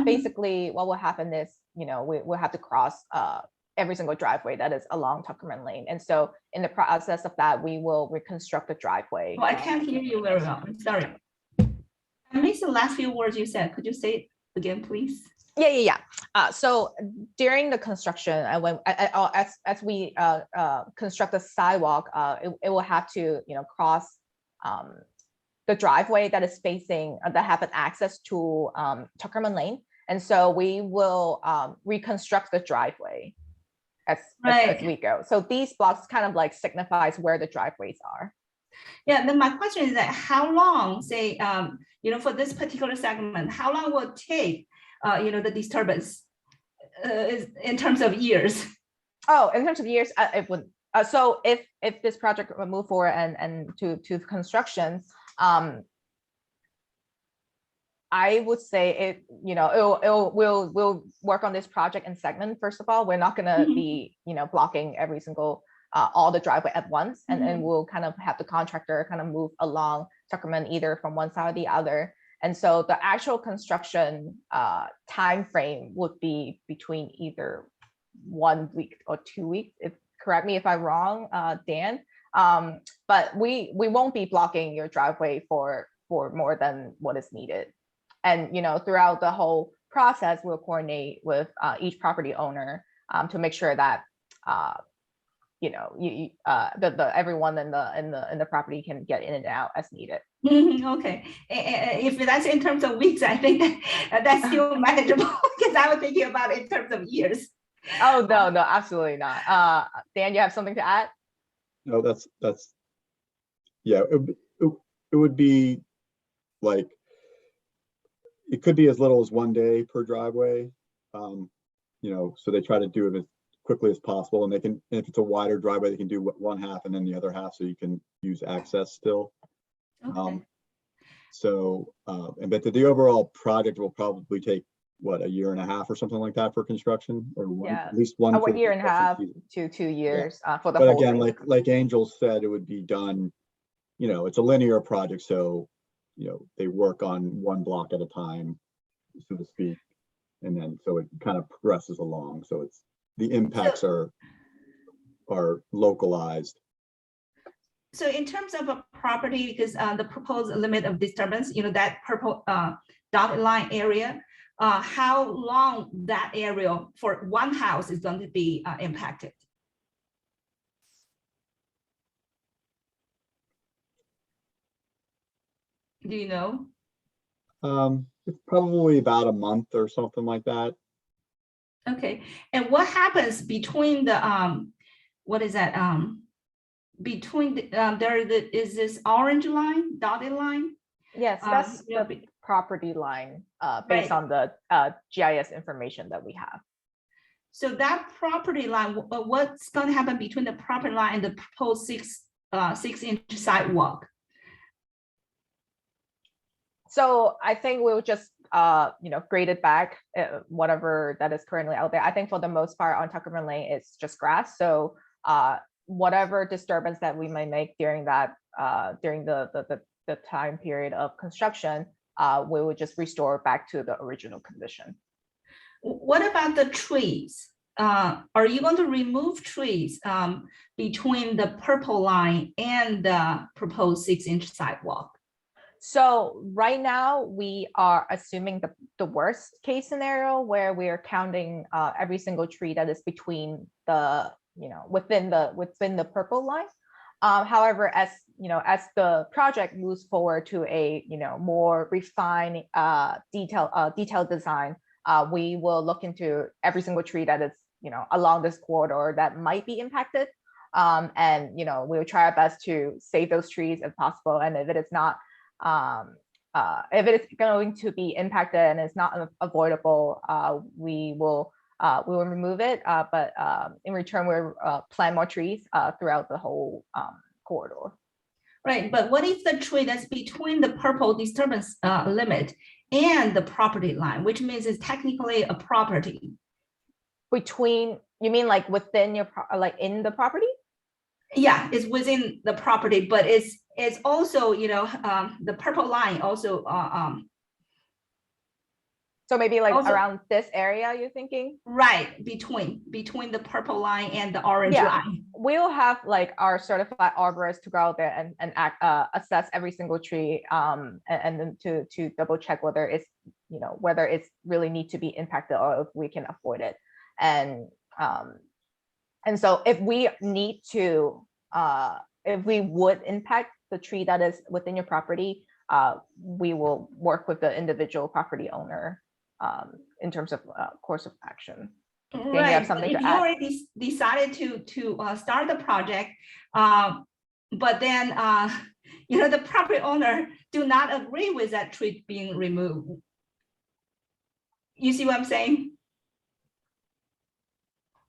basically what will happen is, you know, we'll have to cross every single driveway that is along Tuckerman Lane. And so in the process of that, we will reconstruct the driveway. Oh, I can't hear you very well. I'm sorry. I missed the last few words you said. Could you say it again, please? Yeah. So during the construction, when as we construct the sidewalk, it will have to, you know, cross the driveway that is facing that have an access to Tuckerman Lane, and so we will reconstruct the driveway as we go. So these blocks kind of like signifies where the driveways are. Yeah. Then my question is that how long, say, you know, for this particular segment, how long will it take? You know, the disturbance is in terms of years. Oh, in terms of years, it would. So if this project would move forward and to construction, I would say it. You know, we'll work on this project in segment. First of all, we're not going to be, you know, blocking every single all the driveway at once, and we'll kind of have the contractor kind of move along Tuckerman either from one side or the other. And so the actual construction time frame would be between either 1 week or 2 weeks. Correct me if I'm wrong, Dan. But we won't be blocking your driveway for more than what is needed. And, you know, throughout the whole process, we'll coordinate with each property owner to make sure that you know, everyone in the property can get in and out as needed. Okay, if that's in terms of weeks, I think that's still manageable because I was thinking about it in terms of years. Oh no, absolutely not. Dan, you have something to add? No, that's yeah. It would be like it could be as little as 1 day per driveway. You know, so they try to do it as quickly as possible, and they can, if it's a wider driveway, they can do one half and then the other half, so you can use access still. Okay. But the overall project will probably take what, 1.5 years or something like that for construction, or at least one. 1.5 years to 2 years for the but whole again, thing. like Angel said, it would be done. You know, it's a linear project, so you know they work on one block at a time, so to speak, and then so it kind of progresses along. So it's the impacts are localized. So in terms of a property, because the proposed limit of disturbance, you know, that purple dotted line area, how long that area for one house is going to be impacted? Do you know? It's probably about a month or something like that. Okay, and what happens between the what is that? Between the is this orange line, dotted line? Yes, that's the property line based on the GIS information that we have. So that property line, what's going to happen between the property line and the proposed 6-inch sidewalk? So I think we'll just grade it back, whatever that is currently out there. I think for the most part on Tuckerman Lane, it's just grass. So whatever disturbance that we might make during that during the time period of construction, we will just restore back to the original condition. What about the trees? Are you going to remove trees between the purple line and the proposed 6-inch sidewalk? So right now we are assuming the worst case scenario where we are counting every single tree that is between the, within the purple line. However, as the project moves forward to a, more refined detailed design, we will look into every single tree that is, along this corridor that might be impacted. And, we'll try our best to save those trees if possible. And if it is not, if it is going to be impacted and it's not avoidable, we will remove it. But in return, we'll plant more trees throughout the whole corridor. Right, but what if the tree that's between the purple disturbance limit and the property line, which means it's technically a property? Between, you mean like within your, like in the property? Yeah, it's within the property, but it's also, the purple line also. So maybe like also, around this area, you're thinking? Right, between the purple line and the orange line. We'll have like our certified arborists to go out there and assess every single tree, and then to double check whether it's, whether it's really need to be impacted or if we can avoid it. And so if we need to, if we would impact the tree that is within your property, we will work with the individual property owner in terms of course of action. Right. You have something if to you add? already decided to start the project, but then the property owner do not agree with that tree being removed. You see what I'm saying?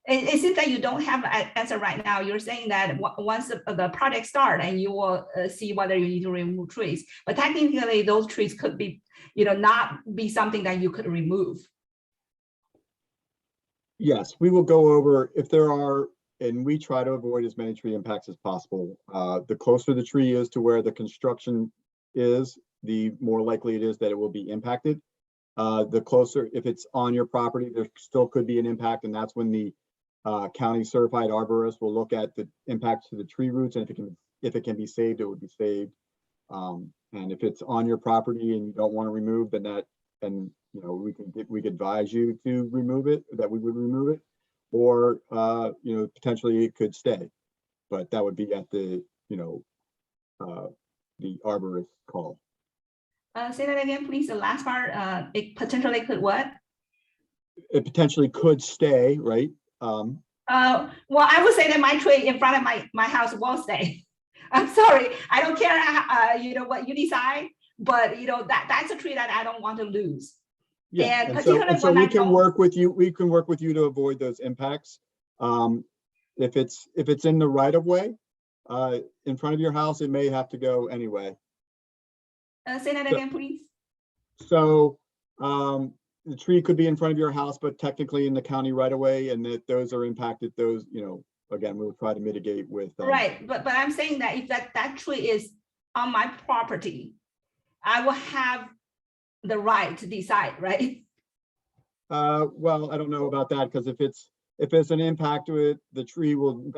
It seems that you don't have an answer right now. You're saying that once the project starts and you will see whether you need to remove trees, but technically those trees could be, not be something that you could remove. Yes, we will go over if there are, and we try to avoid as many tree impacts as possible. The closer the tree is to where the construction is, the more likely it is that it will be impacted. The closer, if it's on your property, there still could be an impact, and that's when the county certified arborist will look at the impacts to the tree roots, and if it can be saved, it would be saved. And if it's on your property and you don't want to remove, then that, and we could advise you to remove it, that we would remove it, or potentially it could stay, but that would be at the the arborist call. Say that again, please. The last part. It potentially could what? It potentially could stay, right? Well, I would say that my tree in front of my house will stay. I'm sorry, I don't care what you decide, but that's a tree that I don't want to lose. Yeah, and so we can work with you. We can work with you to avoid those impacts. If it's in the right of way, in front of your house, it may have to go anyway. Say that again, please. So the tree could be in front of your house, but technically in the county right of way, and that those are impacted, those, again, we'll try to mitigate with. Right, but I'm saying that if that tree is on my property, I will have the right to decide, right? Well, I don't know about that, because if it's an impact to it, the tree will,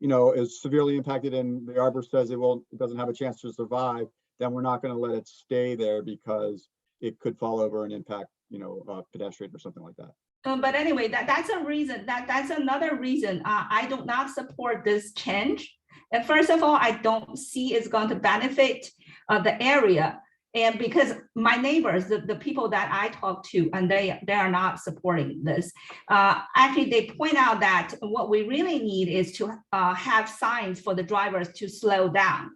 is severely impacted and the arborist says it doesn't have a chance to survive, then we're not going to let it stay there because it could fall over and impact, a pedestrian or something like that. But anyway, that's a reason. That's another reason I do not support this change. And first of all, I don't see it's going to benefit the area. And because my neighbors, the people that I talk to, and they are not supporting this. Actually, they point out that what we really need is to have signs for the drivers to slow down.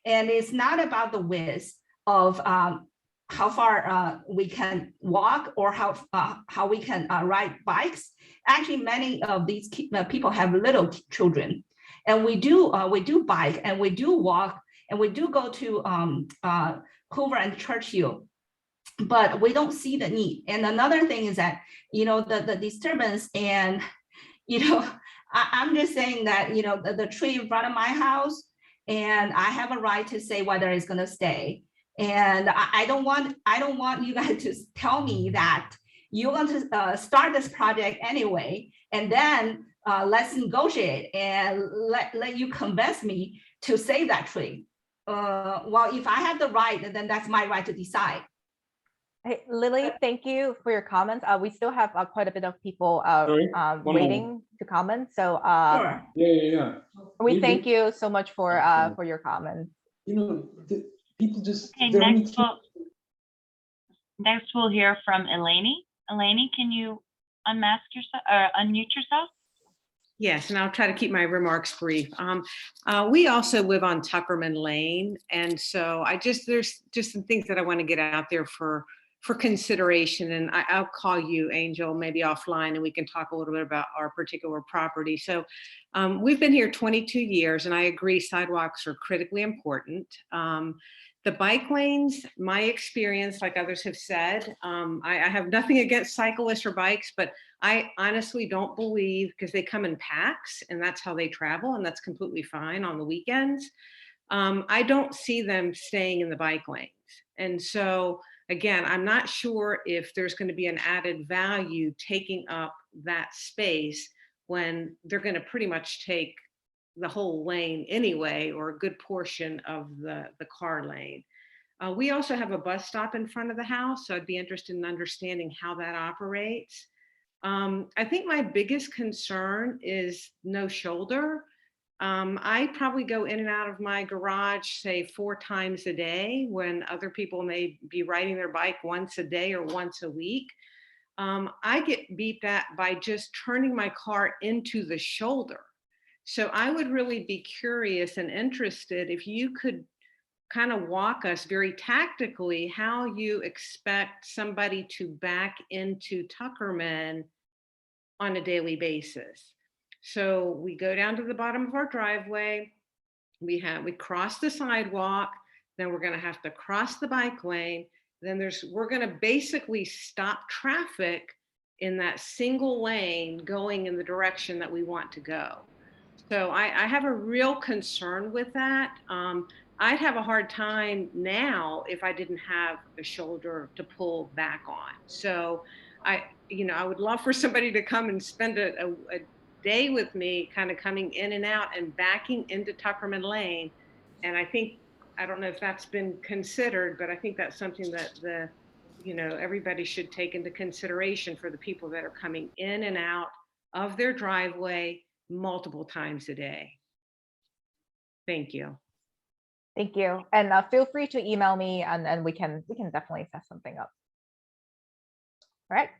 And it's not about the width of how far we can walk or how we can ride bikes. Actually, many of these people have little children. And we do bike and we do walk and we do go to Hoover and Churchill, but we don't see the need. And another thing is that, the disturbance and, I'm just saying that, the tree in front of my house, and I have a right to say whether it's gonna stay. And I don't want you guys to tell me that you're going to start this project anyway, and then let's negotiate and let you convince me to save that tree. Well, if I have the right, then that's my right to decide. Hey, Lily, thank you for your comments. We still have quite a bit of people waiting to comment. So Sure. Yeah. we thank you so much for your comments. People just. Okay, next we'll hear from Eleni. Eleni, can you unmask yourself or unmute yourself? Yes, and I'll try to keep my remarks brief. We also live on Tuckerman Lane, and so there's just some things that I want to get out there for consideration, and I'll call you, Angel, maybe offline, and we can talk a little bit about our particular property. So we've been here 22 years, and I agree sidewalks are critically important. The bike lanes, my experience, like others have said, I have nothing against cyclists or bikes, but I honestly don't believe, because they come in packs and that's how they travel, and that's completely fine on the weekends. I don't see them staying in the bike lanes. And so, again, I'm not sure if there's going to be an added value taking up that space when they're going to pretty much take the whole lane anyway, or a good portion of the car lane. We also have a bus stop in front of the house, so I'd be interested in understanding how that operates. I think my biggest concern is no shoulder. I probably go in and out of my garage, say 4 times a day, when other people may be riding their bike once a day or once a week. I get beat at by just turning my car into the shoulder. So I would really be curious and interested if you could kind of walk us very tactically how you expect somebody to back into Tuckerman on a daily basis. So we go down to the bottom of our driveway, we cross the sidewalk, then we're going to have to cross the bike lane, then we're going to basically stop traffic in that single lane going in the direction that we want to go. So I have a real concern with that. I'd have a hard time now if I didn't have a shoulder to pull back on. So I would love for somebody to come and spend a day with me, kind of coming in and out and backing into Tuckerman Lane. And I don't know if that's been considered, but I think that's something that everybody should take into consideration for the people that are coming in and out of their driveway multiple times a day. Thank you. Thank you. And feel free to email me, and we can definitely set something up. All right.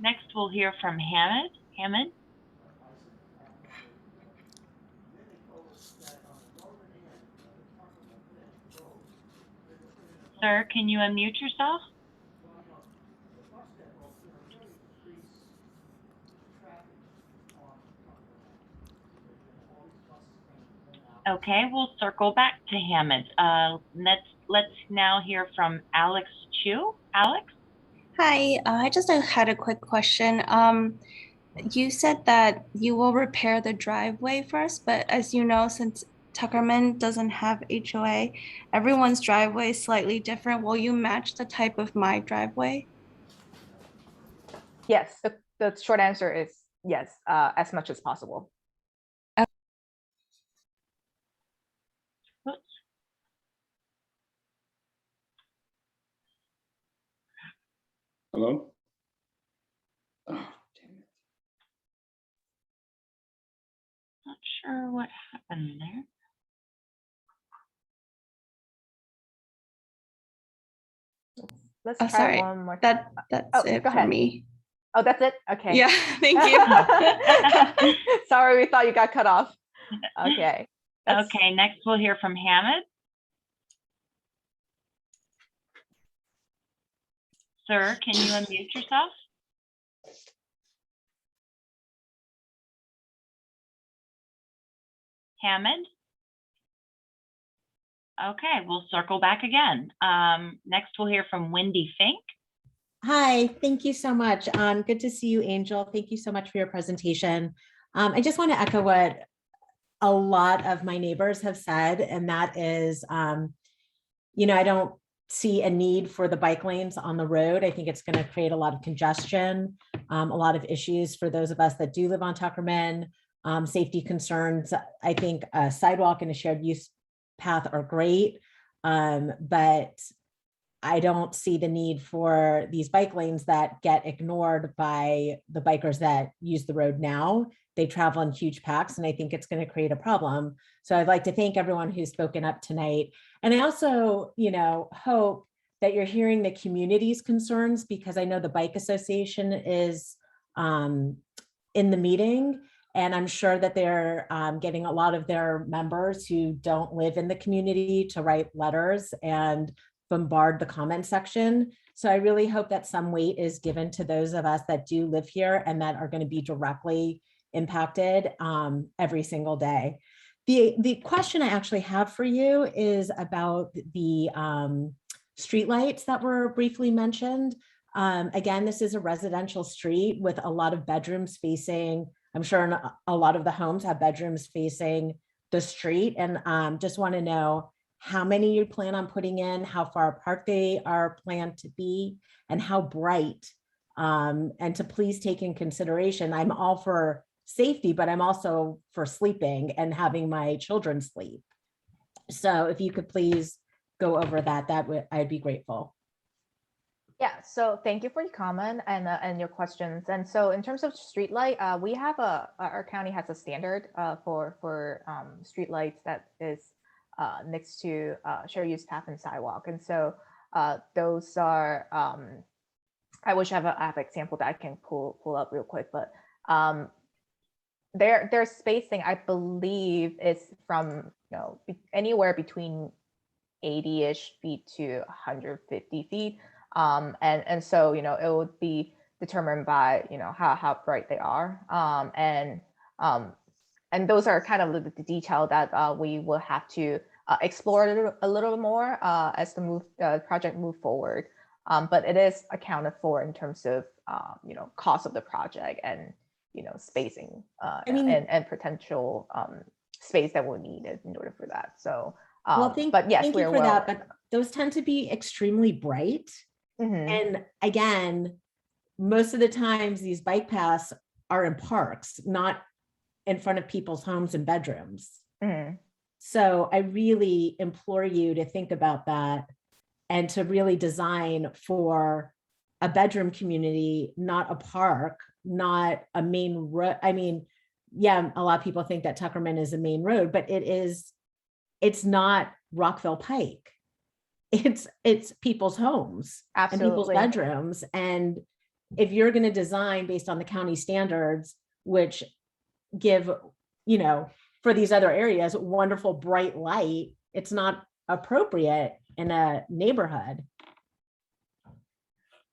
Next, we'll hear from Hamid. Hamid? Sir, can you unmute yourself? Okay, we'll circle back to Hamid. Let's now hear from Alex Chu. Alex? Hi, I just had a quick question. You said that you will repair the driveway first, but as you know, since Tuckerman doesn't have HOA, everyone's driveway is slightly different. Will you match the type of my driveway? Yes, the short answer is yes, as much as possible. Hello? Oh, damn it. Not sure what happened there. Let's try sorry. one more. That's it go for ahead. me. Oh, that's it? Okay. Yeah, thank you. Sorry, we thought you got cut off. Okay. Okay, next we'll hear from Hamid. Sir, can you unmute yourself? Hammond? Okay, we'll circle back again. Next, we'll hear from Wendy Fink. Hi, thank you so much. Good to see you, Angel. Thank you so much for your presentation. I just want to echo what a lot of my neighbors have said, and that is, you know, I don't see a need for the bike lanes on the road. I think it's going to create a lot of congestion, a lot of issues for those of us that do live on Tuckerman, safety concerns. I think a sidewalk and a shared use path are great, but I don't see the need for these bike lanes that get ignored by the bikers that use the road now. They travel in huge packs, and I think it's going to create a problem. So I'd like to thank everyone who's spoken up tonight. And I also, you know, hope that you're hearing the community's concerns, because I know the Bike Association is in the meeting, and I'm sure that they're getting a lot of their members who don't live in the community to write letters and bombard the comment section. So I really hope that some weight is given to those of us that do live here and that are going to be directly impacted every single day. The question I actually have for you is about the streetlights that were briefly mentioned. Again, this is a residential street with a lot of bedrooms facing, I'm sure a lot of the homes have bedrooms facing the street, and just want to know how many you plan on putting in, how far apart they are planned to be, and how bright. And to please take in consideration, I'm all for safety, but I'm also for sleeping and having my children sleep. So if you could please go over that, I'd be grateful. Yeah, so thank you for your comment and your questions. And so in terms of streetlight, we have our county has a standard for streetlights that is next to shared use path and sidewalk. And so those are, I wish I have an example that I can pull up real quick, but their spacing, I believe, is from, you know, anywhere between 80-ish feet to 150 feet. And so, you know, it would be determined by, you know, how bright they are. And those are kind of the detail that we will have to explore a little more as the project move forward. But it is accounted for in terms of, you know, cost of the project and, you know, spacing and potential space that we'll need in order for that. So, well, but yes, thank you for that. But those tend to be extremely bright. And again, most of the times these bike paths are in parks, not in front of people's homes and bedrooms. So I really implore you to think about that and to really design for a bedroom community, not a park, not a main road. I mean, yeah, a lot of people think that Tuckerman is a main road, but it's not Rockville Pike. It's people's homes. Absolutely. And people's bedrooms. And if you're going to design based on the county standards, which give, you know, for these other areas, wonderful bright light, it's not appropriate in a neighborhood.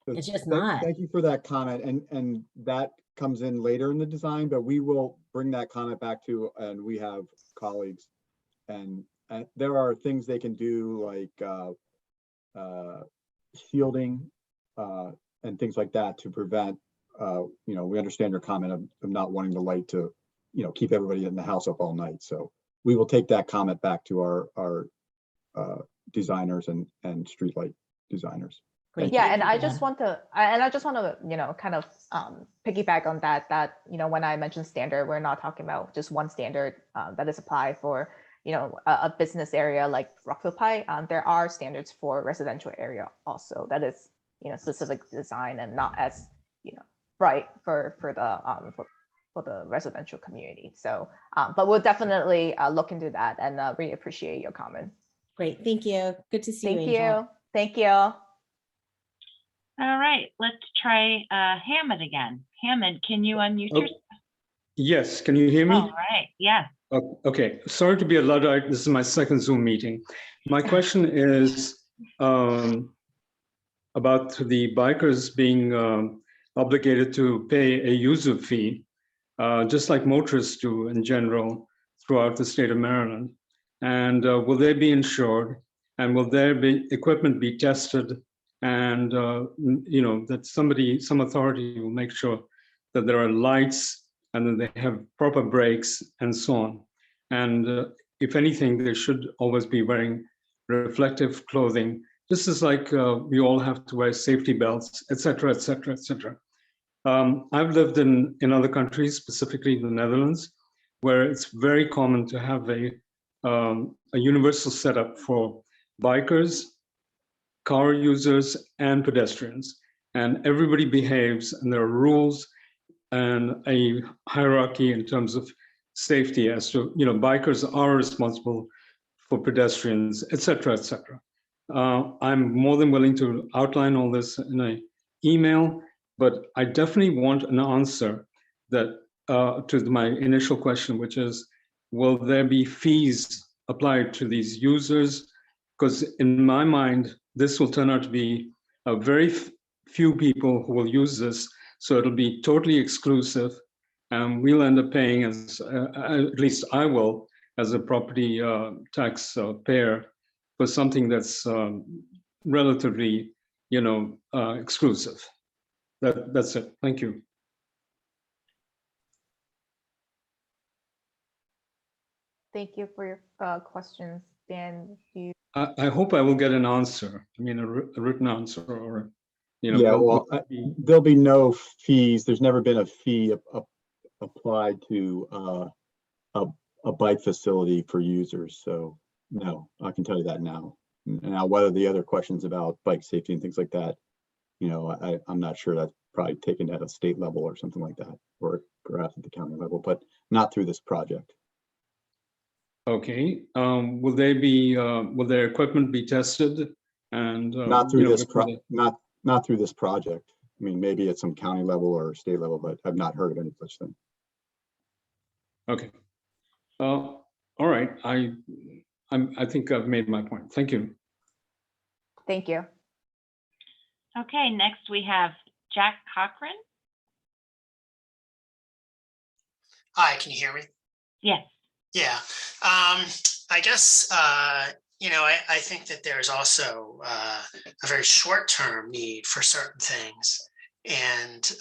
It's just not. Thank you for that comment. And that comes in later in the design, but we will bring that comment back to, and we have colleagues, and there are things they can do like shielding and things like that to prevent, you know, we understand your comment of not wanting the light to, you know, keep everybody in the house up all night. So we will take that comment back to our designers and streetlight designers. Great. Yeah, and I just want to, you know, kind of piggyback on that, you know, when I mentioned standard, we're not talking about just one standard that is applied for, you know, a business area like Rockville Pike. There are standards for residential area also that is, you know, specific design and not as, you know, bright for the residential community. So, but we'll definitely look into that, and really appreciate your comment. Great, thank you. Good to see you. Thank you. Thank you. All right, let's try Hammond again. Hammond, can you unmute yourself? Yes, can you hear me? All right, yeah. Okay, sorry to be a Luddite. This is my second Zoom meeting. My question is about the bikers being obligated to pay a user fee, just like motorists do in general, throughout the state of Maryland? And will they be insured? And will their equipment be tested? And that some authority will make sure that there are lights and that they have proper brakes and so on. And if anything, they should always be wearing reflective clothing. This is like we all have to wear safety belts, et cetera, et cetera, et cetera. I've lived in other countries, specifically the Netherlands, where it's very common to have a universal setup for bikers, car users, and pedestrians. And everybody behaves, and there are rules and a hierarchy in terms of safety as to, bikers are responsible for pedestrians, et cetera, et cetera. I'm more than willing to outline all this in an email, but I definitely want an answer that to my initial question, which is, will there be fees applied to these users? Because in my mind, this will turn out to be a very few people who will use this, so it'll be totally exclusive, and we'll end up paying, as at least I will, as a property tax payer, for something that's relatively, exclusive. That's it. Thank you. Thank you for your questions, Dan. I hope I will get an answer. I mean, a written answer, or yeah. Well, there'll be no fees. There's never been a fee applied to a bike facility for users. So no, I can tell you that now. Now, whether the other questions about bike safety and things like that, I'm not sure. That's probably taken at a state level or something like that, or perhaps at the county level, but not through this project. Okay. Will their equipment be tested? And not through this not through this project. I mean, maybe at some county level or state level, but I've not heard of any such thing. Okay. All right. I think I've made my point. Thank you. Thank you. Okay, next we have Jack Cochrane. Hi, can you hear me? Yes. Yeah. I guess, I think that there's also a very short-term need for certain things. And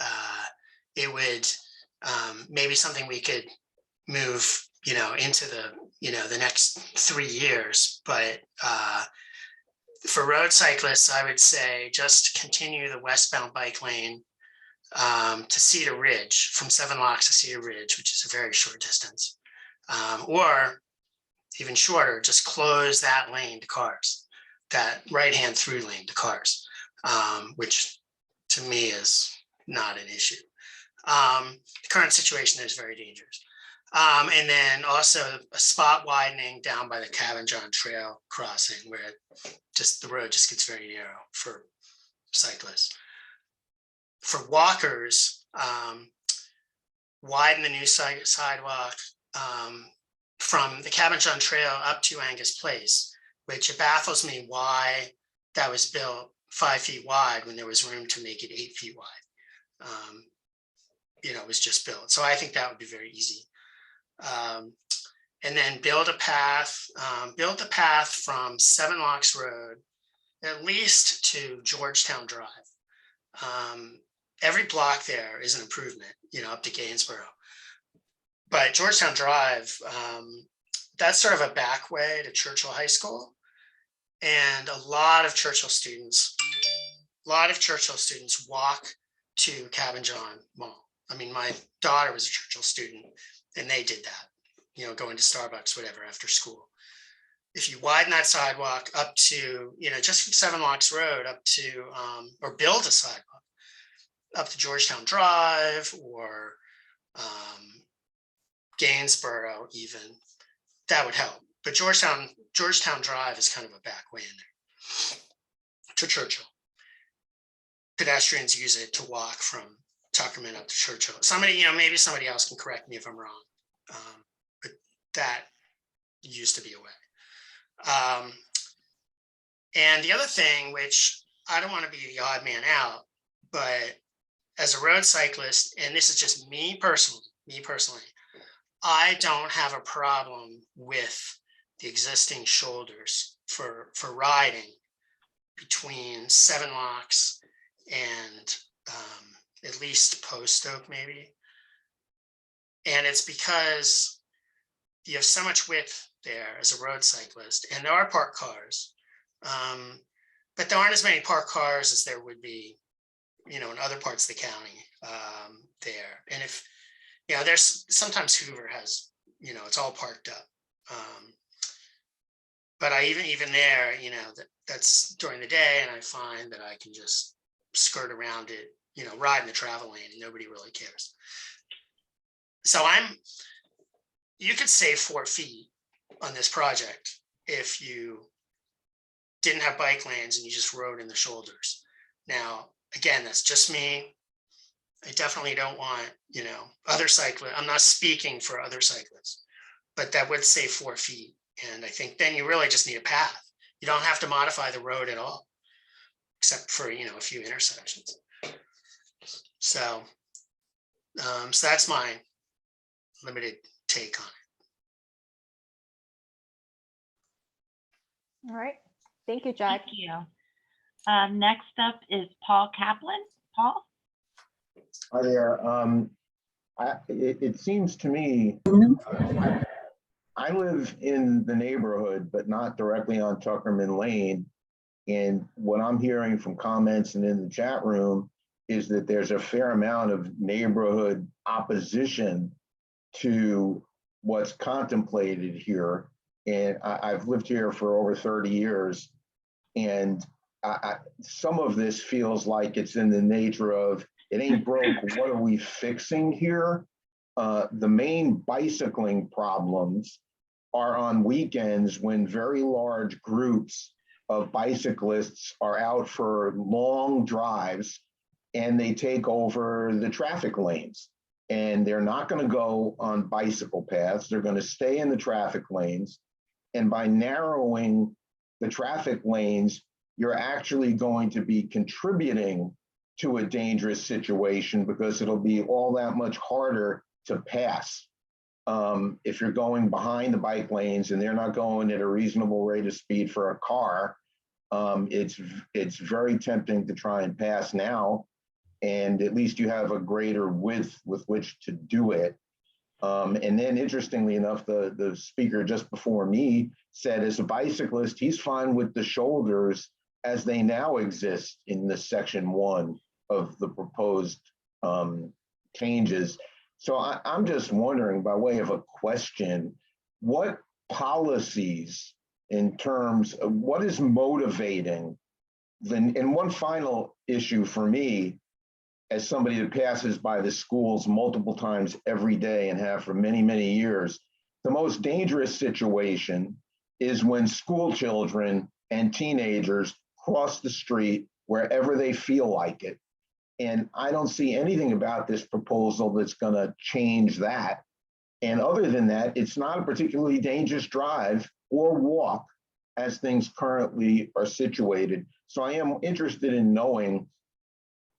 it would maybe something we could move, into the next 3 years. But for road cyclists, I would say just continue the westbound bike lane to Cedar Ridge, from 7 Locks to Cedar Ridge, which is a very short distance. Or even shorter, just close that lane to cars, that right-hand through lane to cars, which to me is not an issue. The current situation is very dangerous. And then also a spot widening down by the Cabin John Trail crossing, where the road just gets very narrow for cyclists. For walkers, widen the new sidewalk from the Cabin John Trail up to Angus Place, which it baffles me why that was built 5 feet wide when there was room to make it 8 feet wide. It was just built. So I think that would be very easy. And then build a path from 7 Locks Road, at least to Georgetown Drive. Every block there is an improvement, up to Gainsborough. But Georgetown Drive, that's sort of a back way to Churchill High School. And a lot of Churchill students walk to Cabin John Mall. I mean, my daughter was a Churchill student, and they did that, going to Starbucks, whatever, after school. If you widen that sidewalk up to, just from 7 Locks Road up to, or build a sidewalk up to Georgetown Drive or Gainsborough even, that would help. But Georgetown Drive is kind of a back way in there to Churchill. Pedestrians use it to walk from Tuckerman up to Churchill. Somebody, maybe somebody else can correct me if I'm wrong, but that used to be a way. And the other thing, which I don't want to be the odd man out, but as a road cyclist, and this is just me personally, I don't have a problem with the existing shoulders for riding between Seven Locks and at least Post Oak maybe. And it's because you have so much width there as a road cyclist, and there are parked cars, but there aren't as many parked cars as there would be, in other parts of the county there. And if, there's sometimes Hoover has, it's all parked up. But I even there, that's during the day, and I find that I can just skirt around it, ride in the travel lane, and nobody really cares. So you could save 4 feet on this project if you didn't have bike lanes and you just rode in the shoulders. Now, again, that's just me. I definitely don't want, other cyclists. I'm not speaking for other cyclists, but that would save 4 feet. And I think then you really just need a path. You don't have to modify the road at all, except for, a few intersections. So, so that's my limited take on it. All right. Thank you, Jack. Thank you. Next up is Paul Kaplan. Paul? Hi there. It seems to me, I live in the neighborhood, but not directly on Tuckerman Lane. And what I'm hearing from comments and in the chat room is that there's a fair amount of neighborhood opposition to what's contemplated here. And I've lived here for over 30 years. And some of this feels like it's in the nature of, it ain't broke, what are we fixing here? The main bicycling problems are on weekends when very large groups of bicyclists are out for long drives and they take over the traffic lanes. And they're not going to go on bicycle paths. They're going to stay in the traffic lanes. And by narrowing the traffic lanes, you're actually going to be contributing to a dangerous situation because it'll be all that much harder to pass. If you're going behind the bike lanes and they're not going at a reasonable rate of speed for a car, it's very tempting to try and pass now. And at least you have a greater width with which to do it. And then interestingly enough, the speaker just before me said as a bicyclist, he's fine with the shoulders as they now exist in the section 1 of the proposed changes. So I'm just wondering, by way of a question, what policies in terms of what is motivating and one final issue for me, as somebody that passes by the schools multiple times every day and have for many, many years, the most dangerous situation is when school children and teenagers cross the street wherever they feel like it. And I don't see anything about this proposal that's going to change that. And other than that, it's not a particularly dangerous drive or walk as things currently are situated. So I am interested in knowing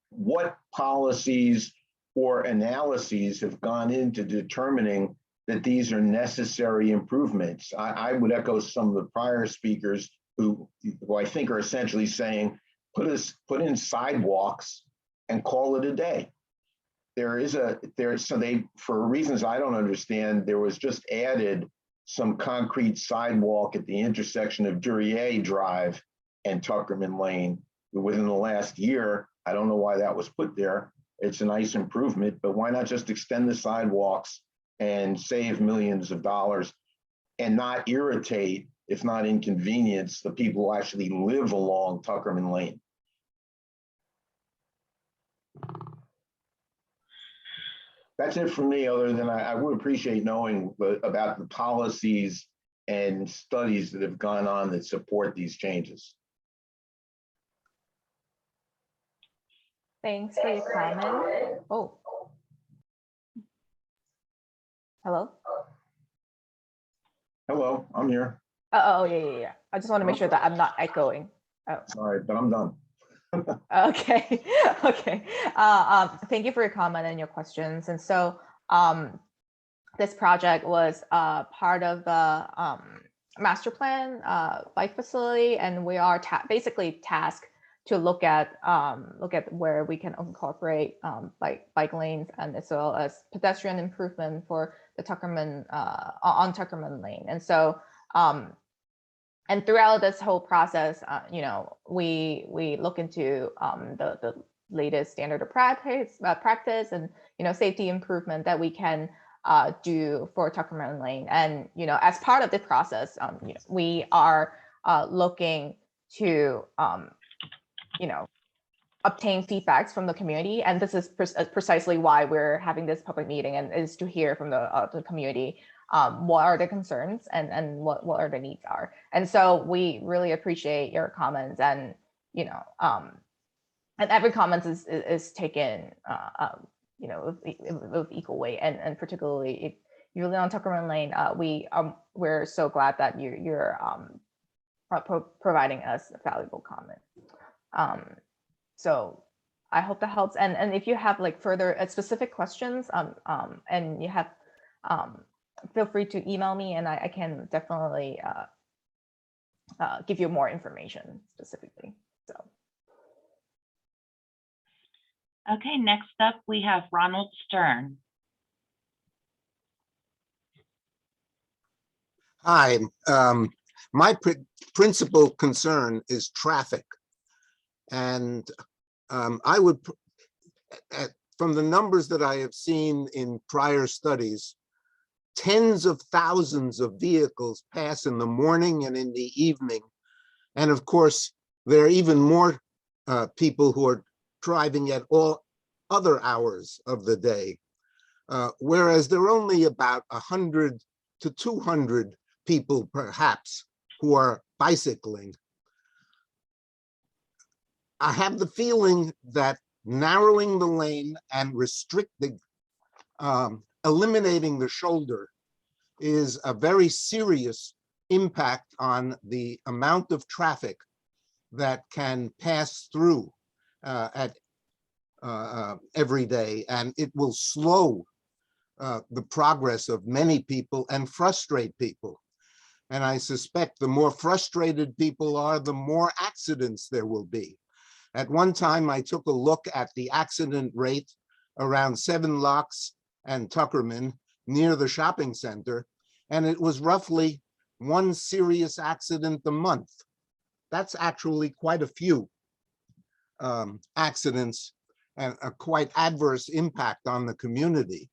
what policies or analyses have gone into determining that these are necessary improvements. I would echo some of the prior speakers who I think are essentially saying, put in sidewalks and call it a day. For reasons I don't understand, there was just added some concrete sidewalk at the intersection of Duryea Drive and Tuckerman Lane within the last year. I don't know why that was put there. It's a nice improvement, but why not just extend the sidewalks and save millions of dollars and not irritate, if not inconvenience, the people who actually live along Tuckerman Lane? That's it for me, other than I would appreciate knowing about the policies and studies that have gone on that support these changes. Thanks for your comment. Oh. Hello? Hello, I'm here. Oh, yeah. I just want to make sure that I'm not echoing. Oh. Sorry, but I'm done. Okay. Thank you for your comment and your questions. And so this project was part of the master plan bike facility, and we are basically tasked to look at where we can incorporate bike lanes and as well as pedestrian improvement for the Tuckerman on Tuckerman Lane. And so and throughout this whole process, you know, we look into the latest standard of practice and, you know, safety improvement that we can do for Tuckerman Lane. And, you know, as part of the process, you know, we are looking to, you know, obtain feedbacks from the community. And this is precisely why we're having this public meeting, and is to hear from the community what are the concerns and what are the needs are. And so we really appreciate your comments, and, you know, and every comment is taken, you know, with equal weight, and particularly if you live on Tuckerman Lane, we're so glad that you're providing us a valuable comment. So I hope that helps. And if you have like further specific questions, and you have, feel free to email me, and I can definitely give you more information specifically. So. Okay, next up we have Ronald Stern. Hi, my principal concern is traffic. And I would, from the numbers that I have seen in prior studies, tens of thousands of vehicles pass in the morning and in the evening. And of course, there are even more people who are driving at all other hours of the day. Whereas there are only about 100 to 200 people perhaps who are bicycling. I have the feeling that narrowing the lane and restricting, eliminating the shoulder is a very serious impact on the amount of traffic that can pass through every day, and it will slow the progress of many people and frustrate people. And I suspect the more frustrated people are, the more accidents there will be. At one time, I took a look at the accident rate around 7 Locks and Tuckerman near the shopping center, and it was roughly 1 serious accident a month. That's actually quite a few accidents and a quite adverse impact on the community.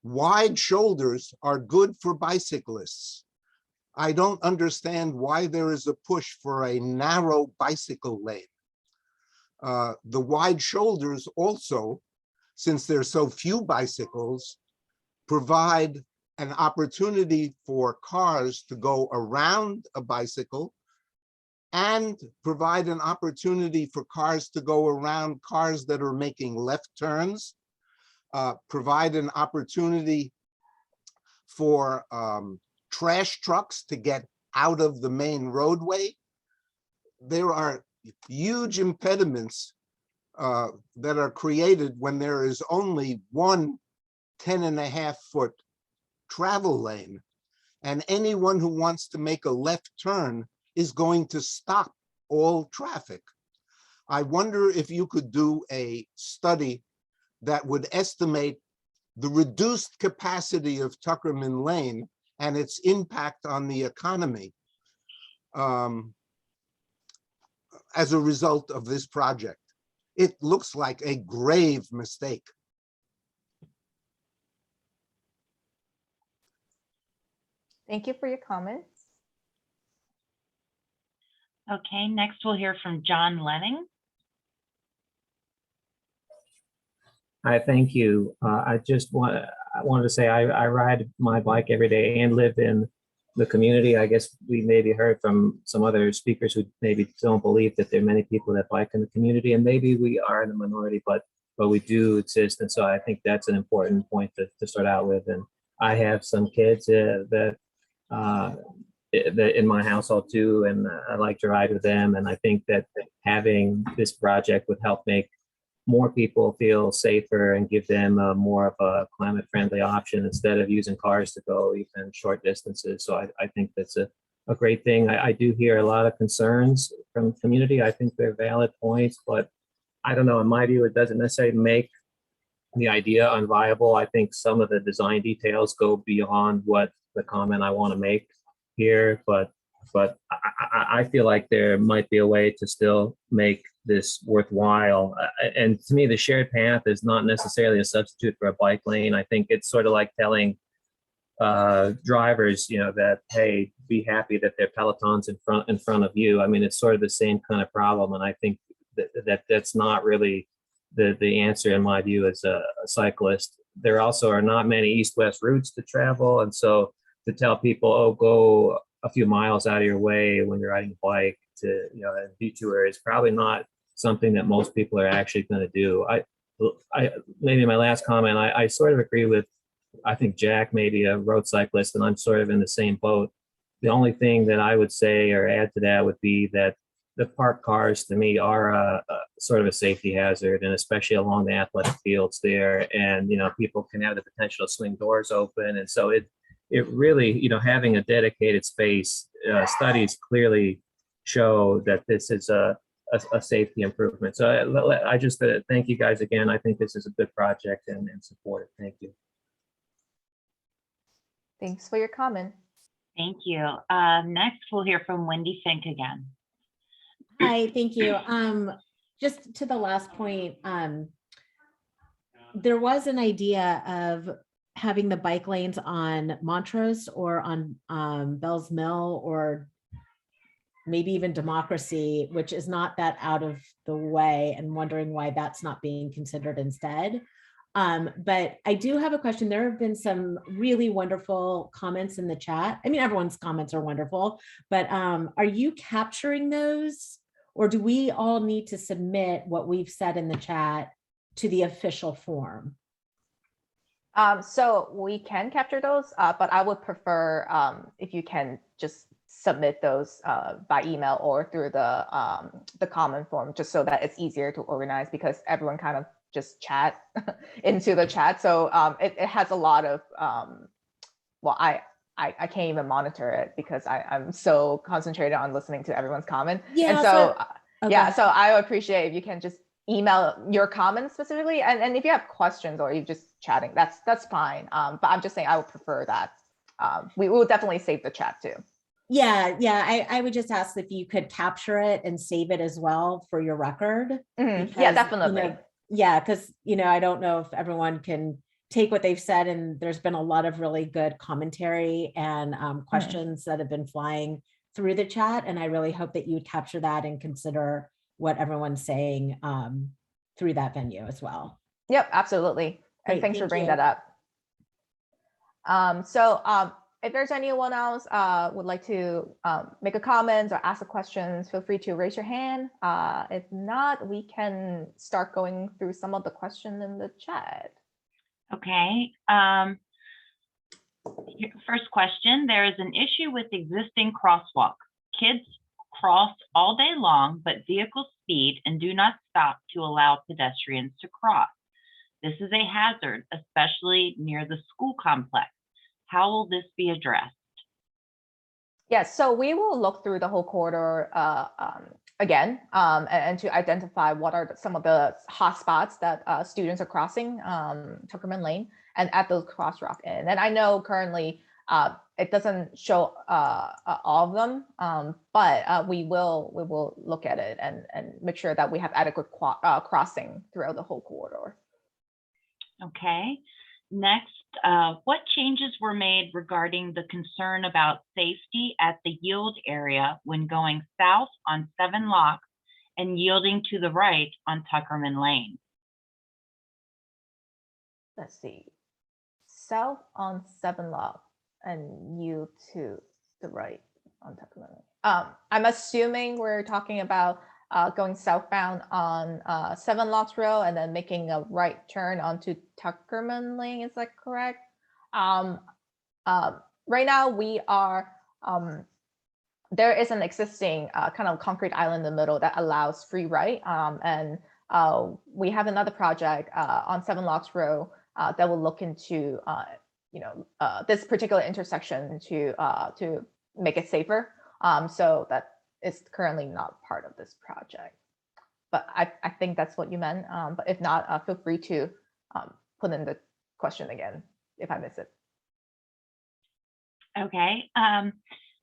Wide shoulders are good for bicyclists. I don't understand why there is a push for a narrow bicycle lane. The wide shoulders also, since there's so few bicycles, provide an opportunity for cars to go around a bicycle and provide an opportunity for cars to go around cars that are making left turns, provide an opportunity for trash trucks to get out of the main roadway. There are huge impediments that are created when there is only one 10.5-foot travel lane, and anyone who wants to make a left turn is going to stop all traffic. I wonder if you could do a study that would estimate the reduced capacity of Tuckerman Lane and its impact on the economy as a result of this project. It looks like a grave mistake. Thank you for your comments. Okay, next we'll hear from John Lenning. Hi, thank you. I wanted to say I ride my bike every day and live in the community. I guess we maybe heard from some other speakers who maybe don't believe that there are many people that bike in the community, and maybe we are in the minority, but we do exist. And so I think that's an important point to start out with. And I have some kids that in my household too, and I like to ride with them. And I think that having this project would help make more people feel safer and give them more of a climate friendly option instead of using cars to go even short distances. So I think that's a great thing. I do hear a lot of concerns from the community. I think they're valid points, but I don't know, in my view, it doesn't necessarily make the idea unviable. I think some of the design details go beyond what the comment I want to make here, but I feel like there might be a way to still make this worthwhile. And to me, the shared path is not necessarily a substitute for a bike lane. I think it's sort of like telling drivers, that, hey, be happy that there are pelotons in front of you. I mean, it's sort of the same kind of problem. And I think that's not really the answer in my view as a cyclist. There also are not many east-west routes to travel. And so to tell people, oh, go a few miles out of your way when you're riding a bike to, a detour is probably not something that most people are actually going to do. I maybe my last comment, I sort of agree with, I think Jack may be a road cyclist and I'm sort of in the same boat. The only thing that I would say or add to that would be that the parked cars to me are a sort of a safety hazard, and especially along the athletic fields there. And, people can have the potential to swing doors open. And so it really, having a dedicated space, studies clearly show that this is a safety improvement. So I just thank you guys again. I think this is a good project and support it. Thank you. Thanks for your comment. Thank you. Next, we'll hear from Wendy Fink again. Hi, thank you. Just to the last point, there was an idea of having the bike lanes on Montrose or on Bell's Mill or maybe even Democracy, which is not that out of the way, and wondering why that's not being considered instead. But I do have a question. There have been some really wonderful comments in the chat. I mean, everyone's comments are wonderful, but are you capturing those? Or do we all need to submit what we've said in the chat to the official form? So we can capture those, but I would prefer if you can just submit those by email or through the comment form, just so that it's easier to organize, because everyone kind of just chat into the chat. So it has a lot of, well, I can't even monitor it because I'm so concentrated on listening to everyone's comment. Yeah, and so so I would appreciate if you can just email your comments specifically, and if you have questions or you're just chatting, that's fine. But I'm just saying I would prefer that. We will definitely save the chat too. Yeah, I would just ask if you could capture it and save it as well for your record. Because, yeah, definitely. Because I don't know if everyone can take what they've said, and there's been a lot of really good commentary and questions that have been flying through the chat, and I really hope that you would capture that and consider what everyone's saying through that venue as well. Yep, absolutely. And thanks for bringing that up. So if there's anyone else would like to make a comment or ask a question, feel free to raise your hand. If not, we can start going through some of the questions in the chat. Okay. First question, there is an issue with existing crosswalk. Kids cross all day long, but vehicles speed and do not stop to allow pedestrians to cross. This is a hazard, especially near the school complex. How will this be addressed? Yes, so we will look through the whole corridor again and to identify what are some of the hot spots that students are crossing Tuckerman Lane and at those crosswalk in. And I know currently it doesn't show all of them, but we will look at it and make sure that we have adequate crossing throughout the whole corridor. Okay. Next, what changes were made regarding the concern about safety at the yield area when going south on 7 Locks and yielding to the right on Tuckerman Lane? Let's see. South on 7 Locks and yield to the right on Tuckerman Lane. I'm assuming we're talking about going southbound on 7 Locks Road and then making a right turn onto Tuckerman Lane. Is that correct? Right now we are, there is an existing kind of concrete island in the middle that allows free right. And we have another project on 7 Locks Row that will look into this particular intersection to make it safer. So that is currently not part of this project. But I think that's what you meant. But if not, feel free to put in the question again if I miss it. Okay.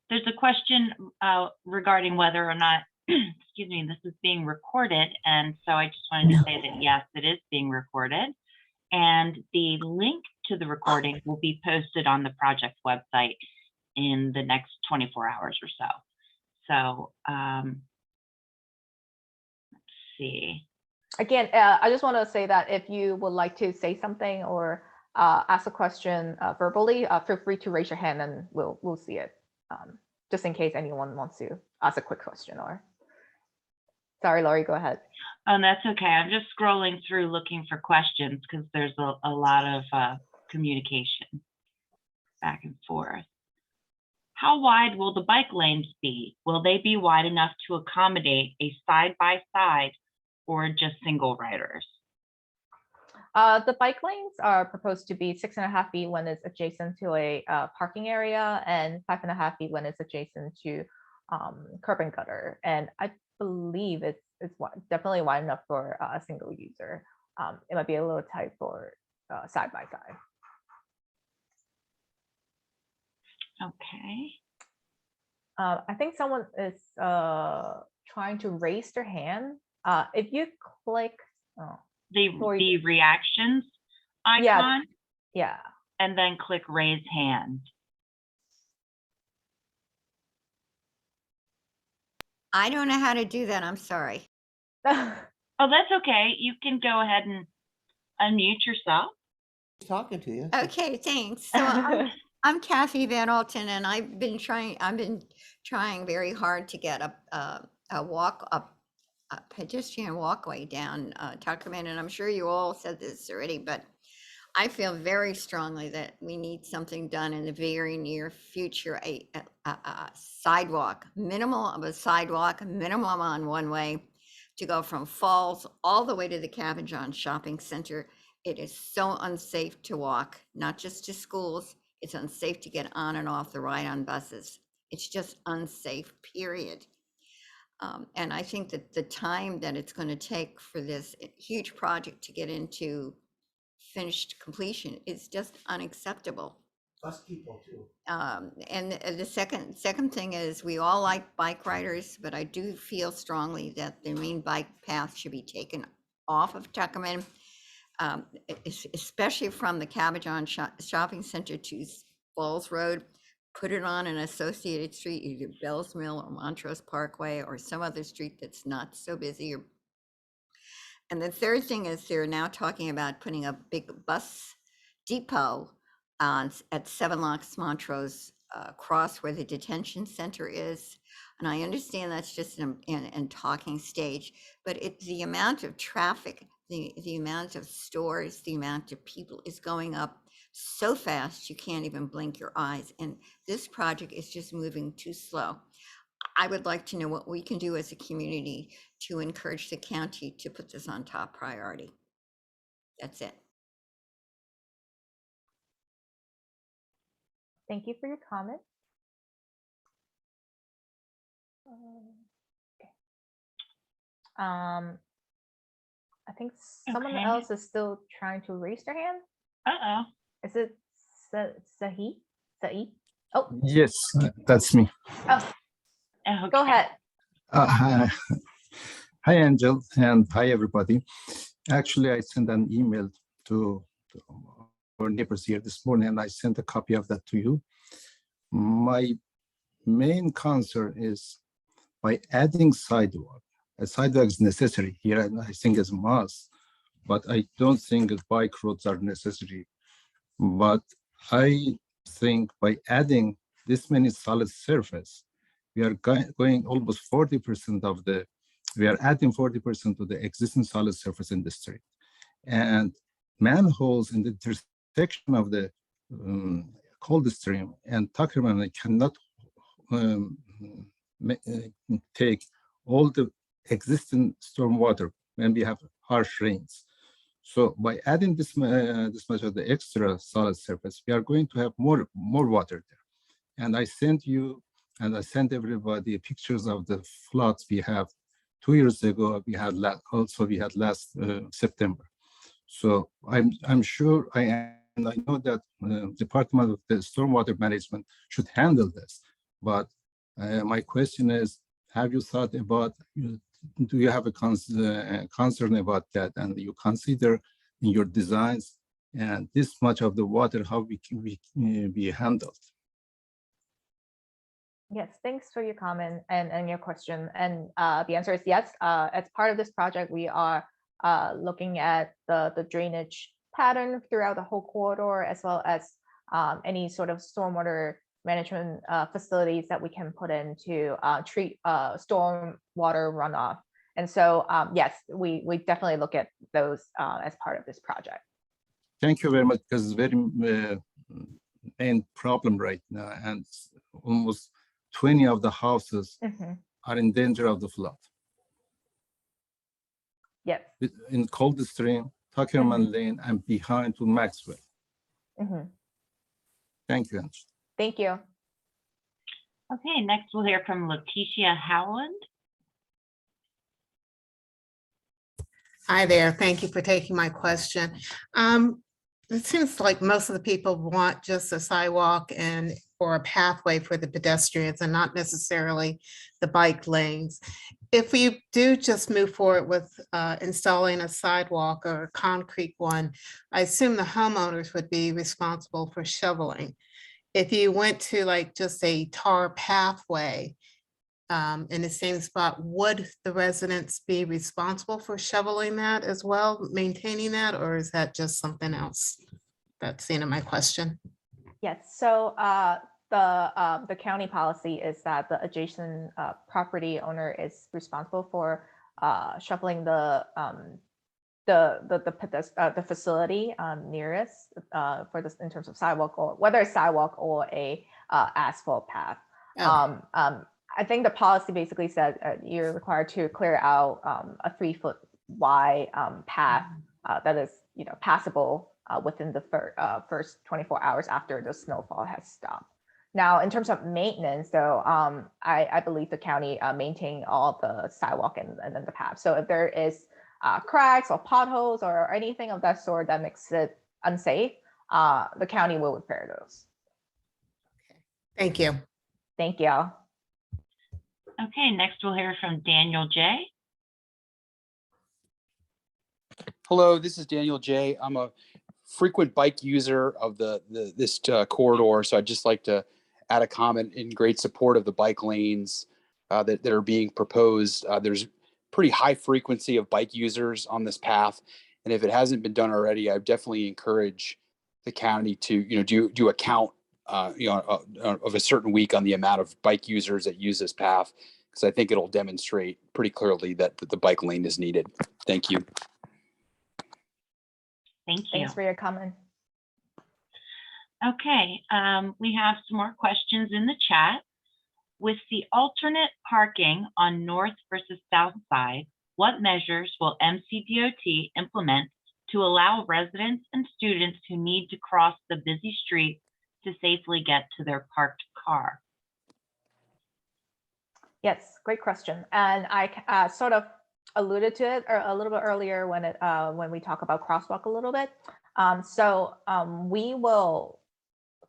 There's a question regarding whether or not, excuse me, this is being recorded. And so I just wanted to say that yes, it is being recorded. And the link to the recording will be posted on the project website in the next 24 hours or so. So let's see. Again, I just want to say that if you would like to say something or ask a question verbally, feel free to raise your hand and we'll see it. Just in case anyone wants to ask a quick question or. Sorry, Laurie, go ahead. Oh, that's okay. I'm just scrolling through looking for questions because there's a lot of communication back and forth. How wide will the bike lanes be? Will they be wide enough to accommodate a side-by-side or just single riders? The bike lanes are proposed to be 6.5 feet when it's adjacent to a parking area and 5.5 feet when it's adjacent to curb and gutter. And I believe it's definitely wide enough for a single user. It might be a little tight for side by side. Okay. I think someone is trying to raise their hand. If you click the reactions icon, yeah, and then click raise hand. I don't know how to do that. I'm sorry. Oh, that's okay. You can go ahead and unmute yourself. Talking to you. Okay, thanks. So I'm Kathy Van Alten, and I've been trying very hard to get a pedestrian walkway down Tuckerman, and I'm sure you all said this already, but I feel very strongly that we need something done in the very near future, a sidewalk, minimal of a sidewalk, minimum on one way to go from Falls all the way to the Cabin Shopping Center. It is so unsafe to walk, not just to schools. It's unsafe to get on and off the ride-on buses. It's just unsafe, period. And I think that the time that it's going to take for this huge project to get into finished completion is just unacceptable. Bus people too. And the second thing is we all like bike riders, but I do feel strongly that the main bike path should be taken off of Tuckerman, especially from the Cabin Shopping Center to Falls Road. Put it on an associated street, either Bells Mill or Montrose Parkway or some other street that's not so busy. And the third thing is they're now talking about putting a big bus depot at 7 Locks Montrose Cross where the detention center is. And I understand that's just in talking stage, but the amount of traffic, the amount of stores, the amount of people is going up so fast you can't even blink your eyes. And this project is just moving too slow. I would like to know what we can do as a community to encourage the county to put this on top priority. That's it. Thank you for your comment. I think someone else is still trying to raise their hand. Uh-oh. Is it Sahi? Oh. Yes, that's me. Oh. Okay. Go ahead. Hi, Angel, and hi, everybody. Actually, I sent an email to our neighbors here this morning, and I sent a copy of that to you. My main concern is by adding sidewalk. A sidewalk is necessary here, and I think it's a must, but I don't think that bike roads are necessary. But I think by adding this many solid surface, we are going almost 40% of we are adding 40% to the existing solid surface in the street. And manholes in the intersection of the cold stream and Tuckerman cannot take all the existing stormwater when we have harsh rains. So by adding this much of the extra solid surface, we are going to have more water there. And I sent you and I sent everybody pictures of the floods we have 2 years ago. We had last September. So I'm sure I know that Department of the Stormwater Management should handle this. But my question is, have you thought about, do you have a concern about that, and you consider in your designs and this much of the water, how we can be handled? Yes, thanks for your comment and your question. And the answer is yes. As part of this project, we are looking at the drainage pattern throughout the whole corridor, as well as any sort of stormwater management facilities that we can put in to treat storm water runoff. And so, yes, we definitely look at those as part of this project. Thank you very much, because it's very main problem right now, and almost 20 of the houses are in danger of the flood. Yes. In Cold Stream, Tuckerman Lane, and behind to Maxwell. Thank you, Angela. Thank you. Okay, next we'll hear from Letitia Howland. Hi there. Thank you for taking my question. It seems like most of the people want just a sidewalk or a pathway for the pedestrians and not necessarily the bike lanes. If we do just move forward with installing a sidewalk or a concrete one, I assume the homeowners would be responsible for shoveling. If you went to like just a tar pathway in the same spot, would the residents be responsible for shoveling that as well, maintaining that, or is that just something else? That's the end of my question. Yes, so the county policy is that the adjacent property owner is responsible for shoveling the facility nearest for this in terms of sidewalk, or whether it's sidewalk or a asphalt path. Okay. I think the policy basically says you're required to clear out a 3-foot wide path that is, passable within the first 24 hours after the snowfall has stopped. Now, in terms of maintenance, though, I believe the county maintain all the sidewalk and then the path. So if there is cracks or potholes or anything of that sort that makes it unsafe, the county will repair those. Okay. Thank you. Thank you. Okay, next we'll hear from Daniel J. Hello, this is Daniel J. I'm a frequent bike user of this corridor, so I'd just like to add a comment in great support of the bike lanes that are being proposed. There's pretty high frequency of bike users on this path, and if it hasn't been done already, I definitely encourage the county to do a count of a certain week on the amount of bike users that use this path, because I think it'll demonstrate pretty clearly that the bike lane is needed. Thank you. Thank you. Thanks for your comment. Okay, we have some more questions in the chat. With the alternate parking on north versus south side, what measures will MCDOT implement to allow residents and students who need to cross the busy street to safely get to their parked car? Yes, great question. And I sort of alluded to it a little bit earlier when we talk about crosswalk a little bit. We will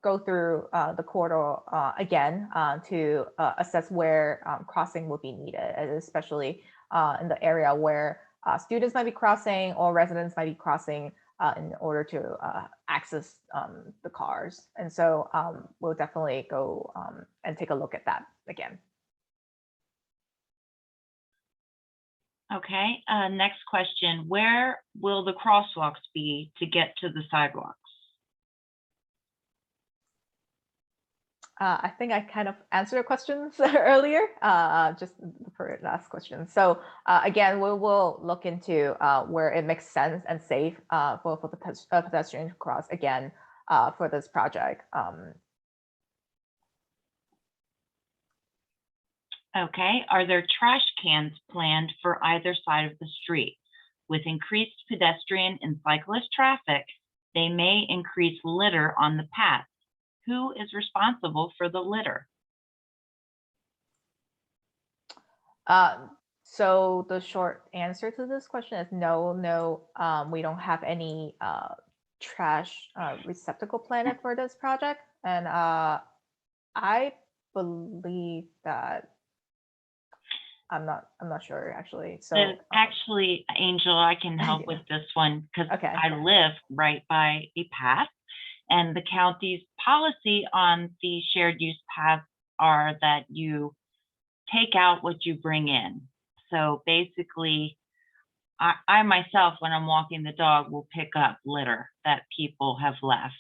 go through the corridor again to assess where crossing will be needed, especially in the area where students might be crossing or residents might be crossing in order to access the cars. And so we'll definitely go and take a look at that again. Okay, next question. Where will the crosswalks be to get to the sidewalks? I think I kind of answered your questions earlier, just for the last question. So again, we will look into where it makes sense and safe for the pedestrian to cross again for this project. Okay, are there trash cans planned for either side of the street? with increased pedestrian and cyclist traffic, they may increase litter on the path. Who is responsible for the litter? So the short answer to this question is no, we don't have any trash receptacle planned for this project. And I believe that I'm not sure actually. So actually, Angel, I can help with this one because I live right by a path, and the county's policy on the shared use paths are that you take out what you bring in. So basically, I myself, when I'm walking the dog, will pick up litter that people have left.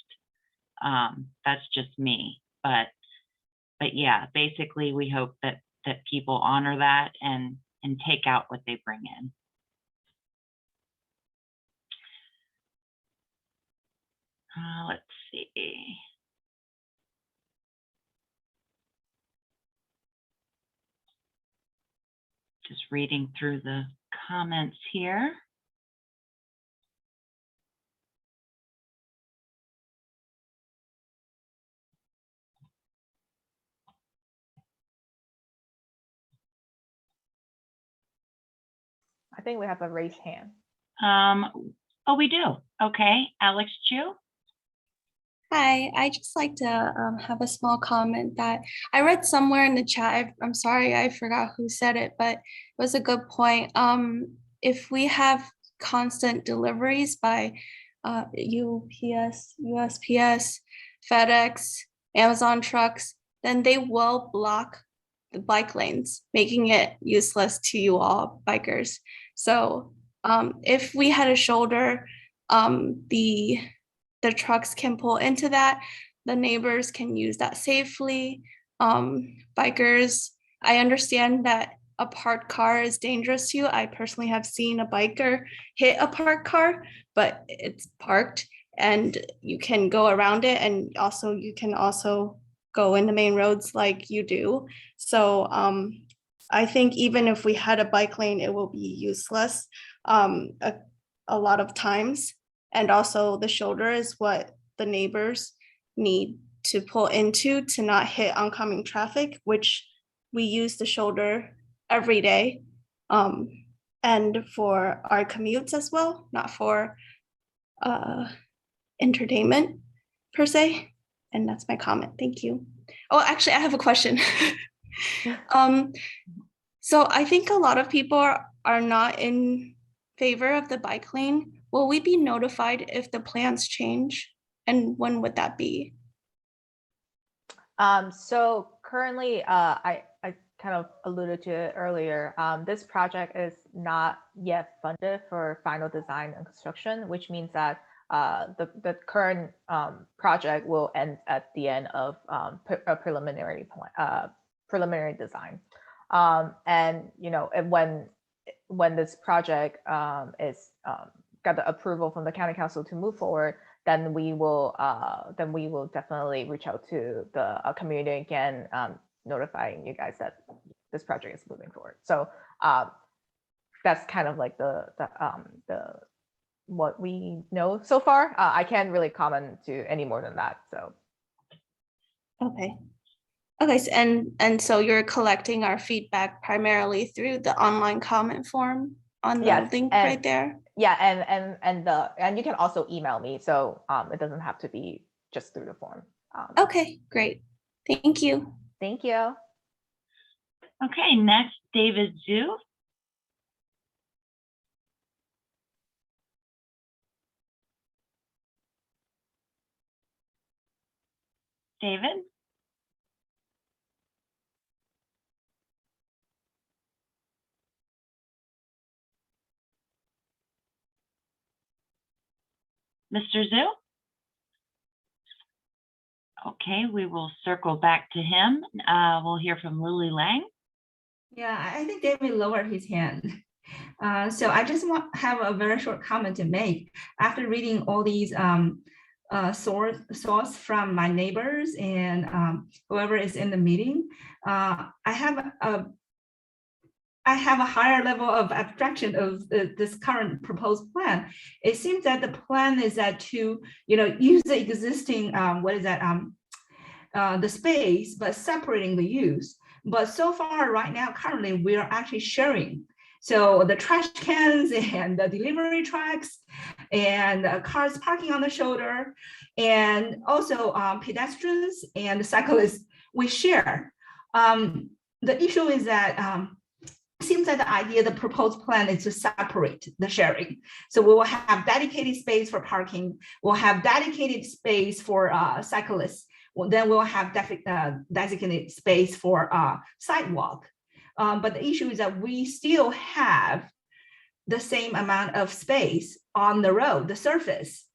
That's just me, but yeah, basically we hope that people honor that and take out what they bring in. Let's see. Just reading through the comments here. I think we have a raised hand. Oh, we do. Okay, Alex Chu. Hi, I just like to have a small comment that I read somewhere in the chat. I'm sorry, I forgot who said it, but it was a good point. If we have constant deliveries by UPS, USPS, FedEx, Amazon trucks, then they will block the bike lanes, making it useless to you all bikers. So if we had a shoulder, the trucks can pull into that. The neighbors can use that safely. Bikers, I understand that a parked car is dangerous to you. I personally have seen a biker hit a parked car, but it's parked and you can go around it, and also you can also go in the main roads like you do. So I think even if we had a bike lane, it will be useless a lot of times. And also the shoulder is what the neighbors need to pull into to not hit oncoming traffic, which we use the shoulder every day. And for our commutes as well, not for entertainment per se. And that's my comment. Thank you. Oh, actually, I have a question. So I think a lot of people are not in favor of the bike lane. Will we be notified if the plans change? And when would that be? So currently, I kind of alluded to it earlier. This project is not yet funded for final design and construction, which means that the current project will end at the end of a preliminary design. And you know, when this project is got the approval from the county council to move forward, then we will definitely reach out to the community again, notifying you guys that this project is moving forward. So that's kind of like the what we know so far. I can't really comment to any more than that. So okay. So, and so you're collecting our feedback primarily through the online comment form on the link right there. Yeah, and you can also email me, so it doesn't have to be just through the form. Okay, great. Thank you. Thank you. Okay, next, David Zhu. David? Mr. Zhu? Okay, we will circle back to him. We'll hear from Lily Lang. Yeah, I think David lowered his hand. So I just have a very short comment to make. After reading all these source from my neighbors and whoever is in the meeting, I have I have a higher level of abstraction of this current proposed plan. It seems that the plan is that to, use the existing, the space, but separating the use. But so far, right now, currently, we are actually sharing. So the trash cans and the delivery trucks and cars parking on the shoulder, and also pedestrians and cyclists, we share. The issue is that seems like the idea, the proposed plan is to separate the sharing. So we will have dedicated space for parking. We'll have dedicated space for cyclists. Well, then we'll have designated space for sidewalk. But the issue is that we still have the same amount of space on the road, the surface.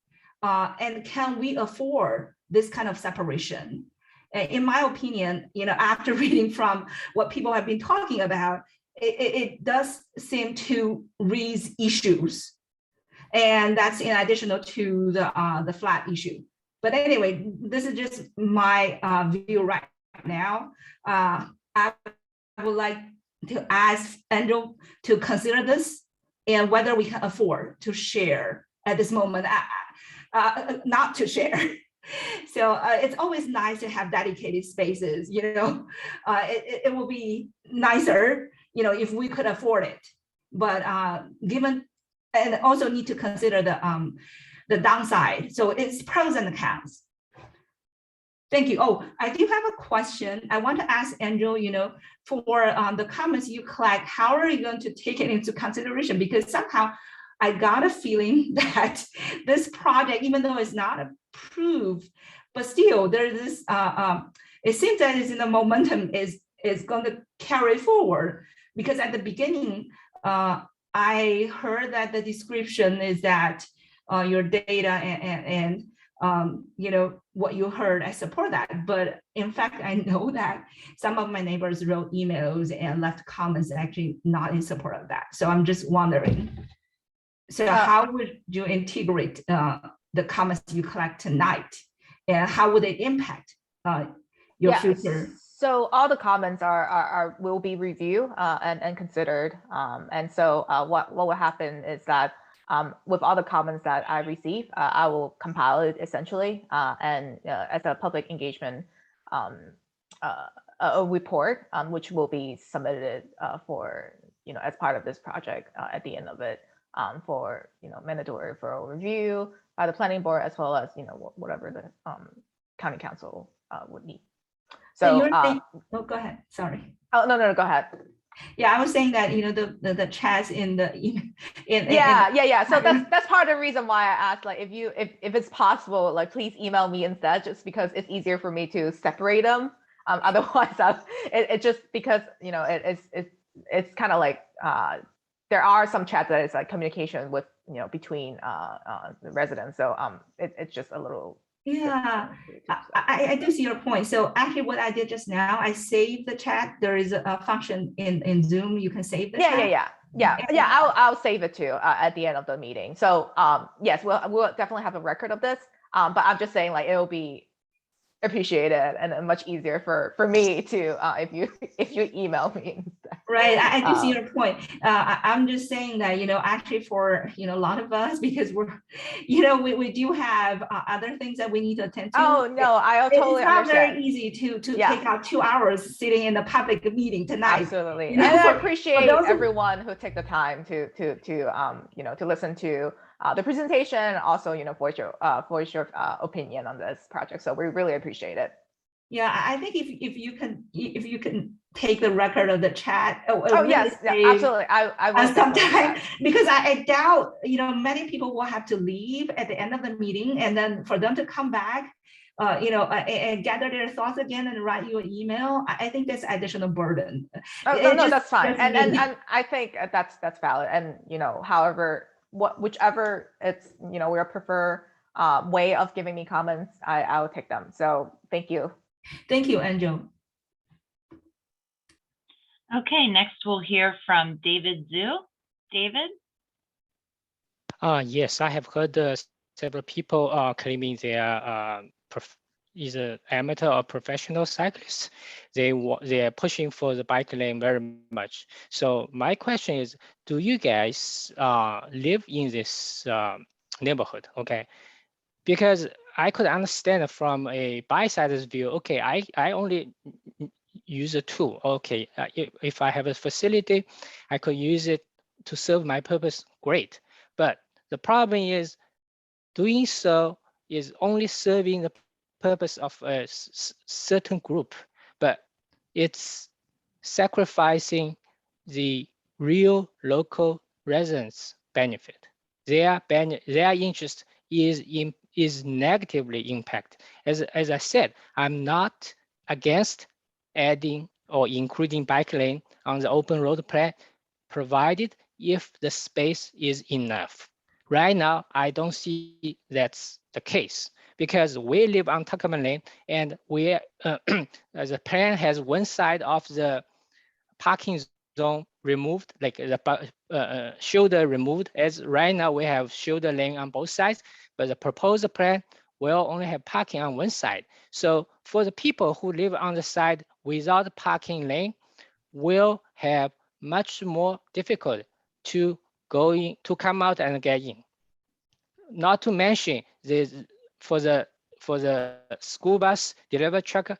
And can we afford this kind of separation? In my opinion, after reading from what people have been talking about, it does seem to raise issues. And that's in addition to the flat issue. But anyway, this is just my view right now. I would like to ask Andrew to consider this and whether we can afford to share at this moment, not to share. So it's always nice to have dedicated spaces, it will be nicer, if we could afford it. But given, and also need to consider the downside. So it's pros and cons. Thank you. Oh, I do have a question. I want to ask Andrew, for the comments you collect, how are you going to take it into consideration? Because somehow I got a feeling that this project, even though it's not approved, but still there's this, it seems that it's in the momentum is going to carry forward. Because at the beginning, I heard that the description is that your data and what you heard, I support that. But in fact, I know that some of my neighbors wrote emails and left comments actually not in support of that. So I'm just wondering. So how would you integrate the comments you collect tonight? And how would it impact your future? So all the comments will be reviewed and considered. And so what will happen is that with all the comments that I receive, I will compile it essentially and as a public engagement a report, which will be submitted for as part of this project at the end of it for mandatory referral review by the planning board, as well as whatever the county council would need. So oh, go ahead. Sorry. Oh, no, go ahead. Yeah, I was saying that the chats in the yeah. So that's part of the reason why I asked, like, if it's possible, like, please email me instead, just because it's easier for me to separate them. Otherwise, it's just because it's kind of like there are some chats that is like communication with between the residents. So it's just a little. Yeah, I do see your point. So actually what I did just now, I saved the chat. There is a function in Zoom. You can save the chat. Yeah. I'll save it too at the end of the meeting. So yes, we'll definitely have a record of this. But I'm just saying, like, it'll be appreciated and much easier for me to if you email me instead. Right, I do see your point. I'm just saying that actually for a lot of us, because we're we do have other things that we need to attend to. Oh no, I totally understand. It's not very easy to take out 2 hours sitting in a public meeting tonight. Absolutely, and I appreciate everyone who take the time to listen to the presentation, and also voice your opinion on this project. So we really appreciate it. Yeah, I think if you can take the record of the chat. Yes, absolutely. I will sometime, because I doubt many people will have to leave at the end of the meeting, and then for them to come back, and gather their thoughts again and write you an email. I think that's additional burden. No, that's fine, and I think that's valid. And however, whichever it's we prefer way of giving me comments, I will take them. So thank you. Thank you, Angel. Okay, next we'll hear from David Zhu. David? Yes, I have heard several people claiming their either amateur or professional cyclists, they are pushing for the bike lane very much. So my question is, do you guys live in this neighborhood? Okay, because I could understand from a bysider's view. Okay, I only use a tool. Okay, if I have a facility, I could use it to serve my purpose. Great, but the problem is doing so is only serving the purpose of a certain group, but it's sacrificing the real local residents' benefit. Their interest is negatively impacted. As I said, I'm not against adding or including bike lane on the open road plan, provided if the space is enough. Right now, I don't see that's the case because we live on Tuckerman Lane and we the plan has one side of the parking zone removed, like the shoulder removed. As right now we have shoulder lane on both sides, but the proposed plan will only have parking on one side. So for the people who live on the side without parking lane, will have much more difficult to come out and get in. Not to mention for the school bus, delivery truck,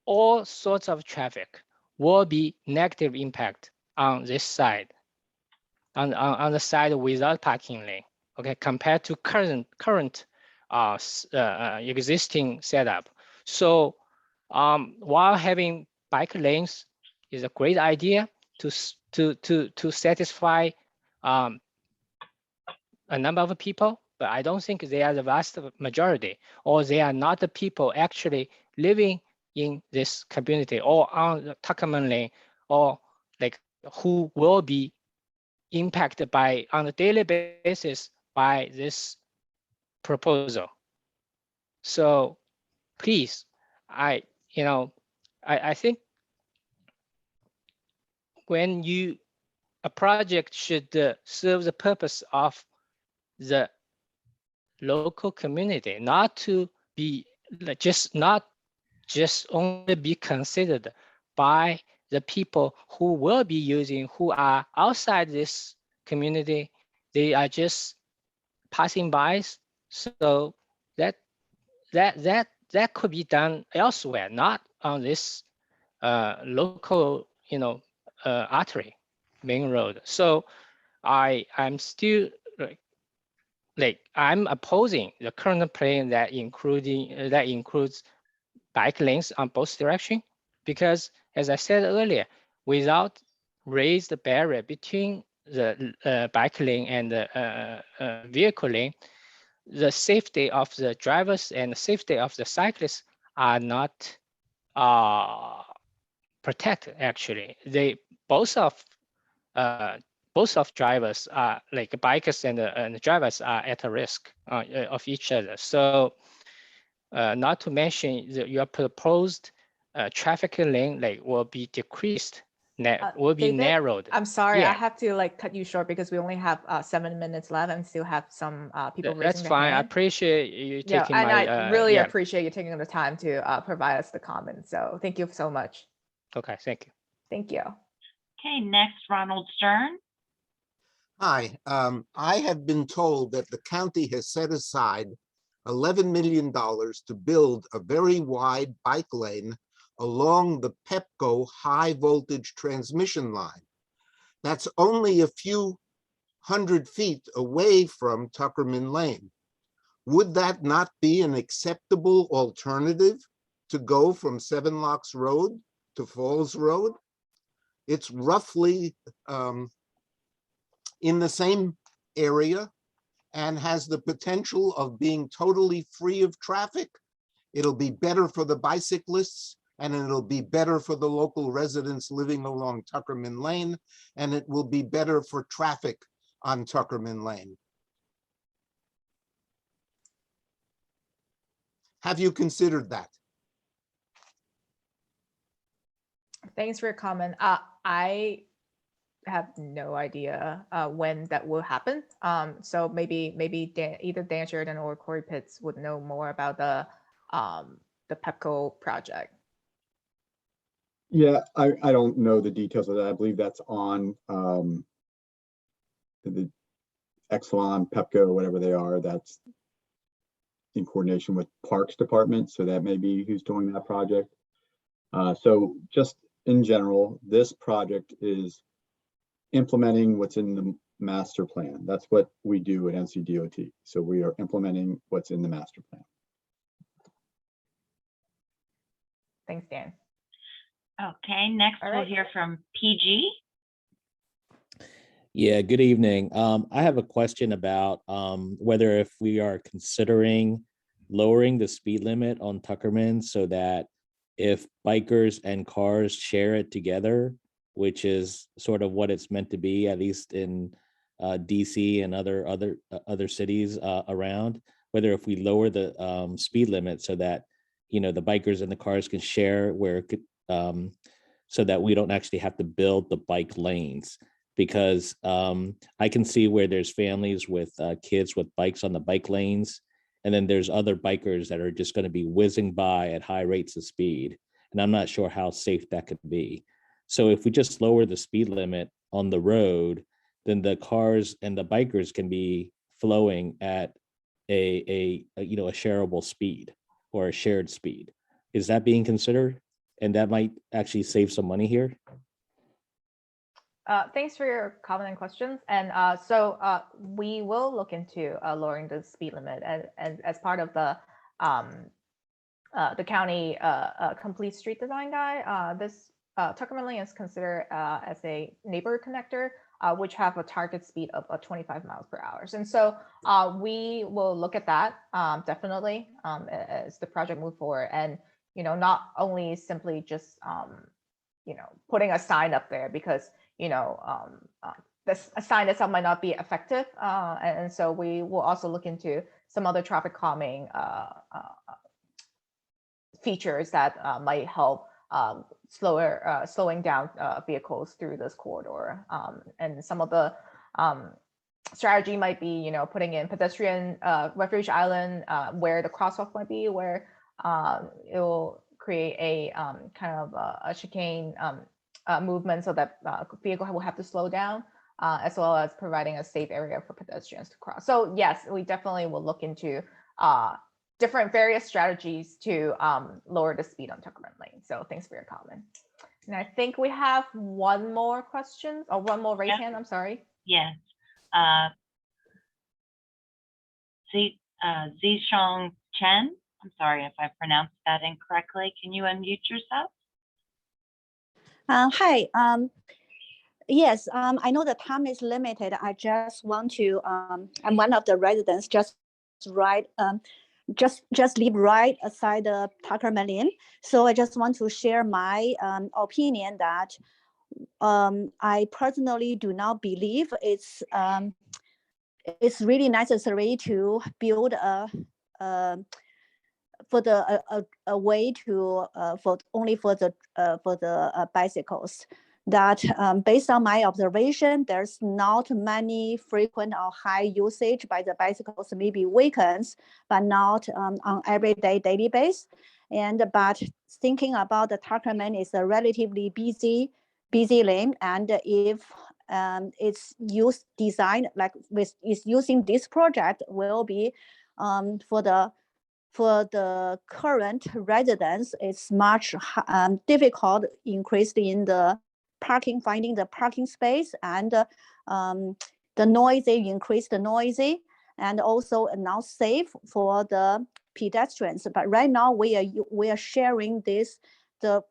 all sorts of traffic will be negative impact on this side, on the side without parking lane. Okay, compared to current existing setup. So while having bike lanes is a great idea to satisfy a number of people, but I don't think they are the vast majority, or they are not the people actually living in this community or on the Tuckerman Lane, or like who will be impacted by on a daily basis by this proposal. So please, I think when a project should serve the purpose of the local community, not to be not just only be considered by the people who will be using, who are outside this community. They are just passing by. So that could be done elsewhere, not on this local, artery, main road. So I'm still like I'm opposing the current plan that includes bike lanes on both directions, because as I said earlier, without raise the barrier between the bike lane and the vehicle lane, the safety of the drivers and the safety of the cyclists are not protected. Actually, both of drivers are like bikers and the drivers are at a risk of each other. So not to mention your proposed traffic lane will be decreased, will be David, narrowed. I'm sorry, Yeah. I have to cut you short because we only have 7 minutes left and still have some people raising That's their fine. I hand. appreciate you Yeah, taking and my. I really yeah. appreciate you taking the time to provide us the comments. So thank you so much. Okay, thank you. Thank you. Okay, next, Ronald Stern. Hi, I have been told that the county has set aside $11 million to build a very wide bike lane along the Pepco high voltage transmission line. That's only a few hundred feet away from Tuckerman Lane. Would that not be an acceptable alternative to go from Seven Locks Road to Falls Road? It's roughly in the same area and has the potential of being totally free of traffic. It'll be better for the bicyclists, and it'll be better for the local residents living along Tuckerman Lane, and it will be better for traffic on Tuckerman Lane. Have you considered that? Thanks for your comment. I have no idea when that will happen. So maybe either Dan Sheridan or Corey Pitts would know more about the the PEPCO project. Yeah, I don't know the details of that. I believe that's on the Exelon, Pepco, whatever they are. That's in coordination with Parks Department. So that may be who's doing that project. So just in general, this project is implementing what's in the master plan. That's what we do at NCDOT. So we are implementing what's in the master plan. Thanks, Dan. Okay, next we'll hear from PG. Yeah, good evening. I have a question about whether if we are considering lowering the speed limit on Tuckerman so that if bikers and cars share it together, which is sort of what it's meant to be, at least in DC and other cities around, whether if we lower the speed limit so that, you know, the bikers and the cars can share where it could, so that we don't actually have to build the bike lanes. Because I can see where there's families with kids with bikes on the bike lanes, and then there's other bikers that are just going to be whizzing by at high rates of speed. And I'm not sure how safe that could be. So if we just lower the speed limit on the road, then the cars and the bikers can be flowing at a shareable speed or a shared speed. Is that being considered? And that might actually save some money here. Thanks for your comment and questions. And so we will look into lowering the speed limit as part of the county complete street design guide. This Tuckerman Lane is considered as a neighborhood connector, which have a target speed of 25 miles per hour. And so we will look at that definitely as the project moves forward. And, you know, not only simply just, you know, putting a sign up there because, you know, a sign itself might not be effective. And so we will also look into some other traffic calming features that might help slowing down vehicles through this corridor. And some of the strategy might be, you know, putting in pedestrian refuge island where the crosswalk might be, where it will create a kind of a chicane movement so that vehicle will have to slow down, as well as providing a safe area for pedestrians to cross. So yes, we definitely will look into different various strategies to lower the speed on Tuckerman Lane. So thanks for your comment. And I think we have one more question or one more raised hand. I'm sorry. Yes. Zishong Chen. I'm sorry if I pronounced that incorrectly. Can you unmute yourself? Hi. Yes, I know the time is limited. I just want to, I'm one of the residents, just live right aside the Tuckerman Lane. So I just want to share my opinion that I personally do not believe it's really necessary to build a way to only for the bicycles. That based on my observation, there's not many frequent or high usage by the bicycles, maybe weekends, but not on everyday daily basis. But thinking about the Tuckerman is a relatively busy lane, and if it's designed like is using this project will be for the current residents, it's much difficult increased in the finding the parking space, and the noisy, increase the noisy, and also not safe for the pedestrians. But right now we are sharing this the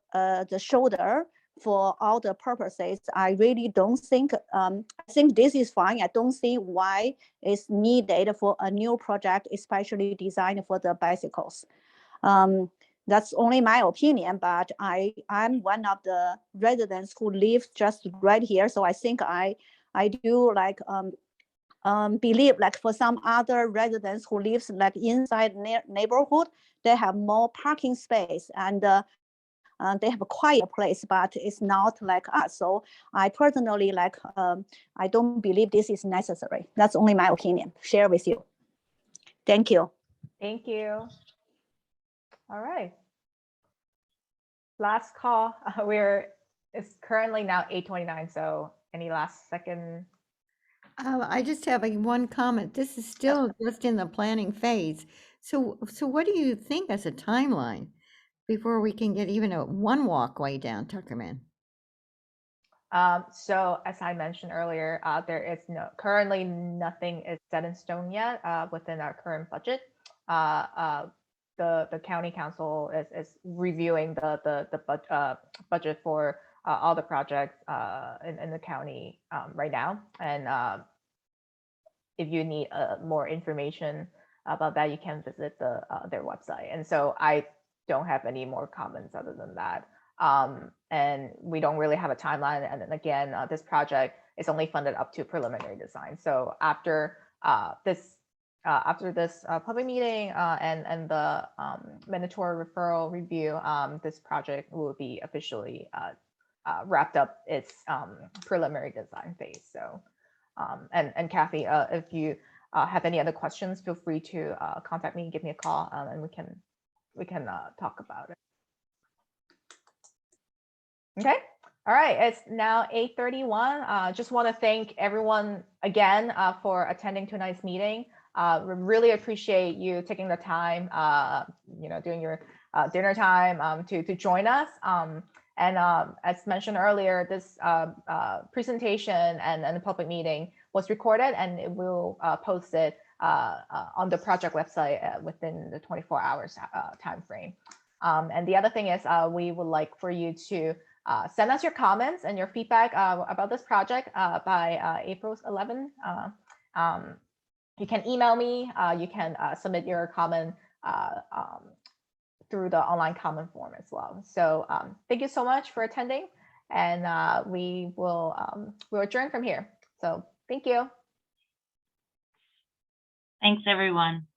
shoulder for all the purposes. I really don't think I think this is fine. I don't see why it's needed for a new project, especially designed for the bicycles. That's only my opinion, but I'm one of the residents who live just right here. So I think I do like believe like for some other residents who lives like inside neighborhood, they have more parking space and they have a quiet place, but it's not like us. So I personally like I don't believe this is necessary. That's only my opinion. Share with you. Thank you. Thank you. All right. last call. It's currently now 8:29. So any last second? I just have one comment. This is still just in the planning phase. So what do you think as a timeline before we can get even one walkway down Tuckerman? So as I mentioned earlier, there is currently nothing is set in stone yet within our current budget. The county council is reviewing the budget for all the projects in the county right now. And if you need more information about that, you can visit their website. And so I don't have any more comments other than that. And we don't really have a timeline. And then again, this project is only funded up to preliminary design. So after this public meeting and the mandatory referral review, this project will be officially wrapped up its preliminary design phase. So, and Kathy, if you have any other questions, feel free to contact me, give me a call, and we can talk about it. Okay. All right. It's now 8:31. Just want to thank everyone again for attending tonight's meeting. We really appreciate you taking the time, doing your dinner time to join us. And as mentioned earlier, this presentation and the public meeting was recorded, and it will post it on the project website within the 24 hours time frame. And the other thing is we would like for you to send us your comments and your feedback about this project by April 11th. You can email me. You can submit your comment through the online comment form as well. So thank you so much for attending, and we'll adjourn from here. So thank you. Thanks, everyone.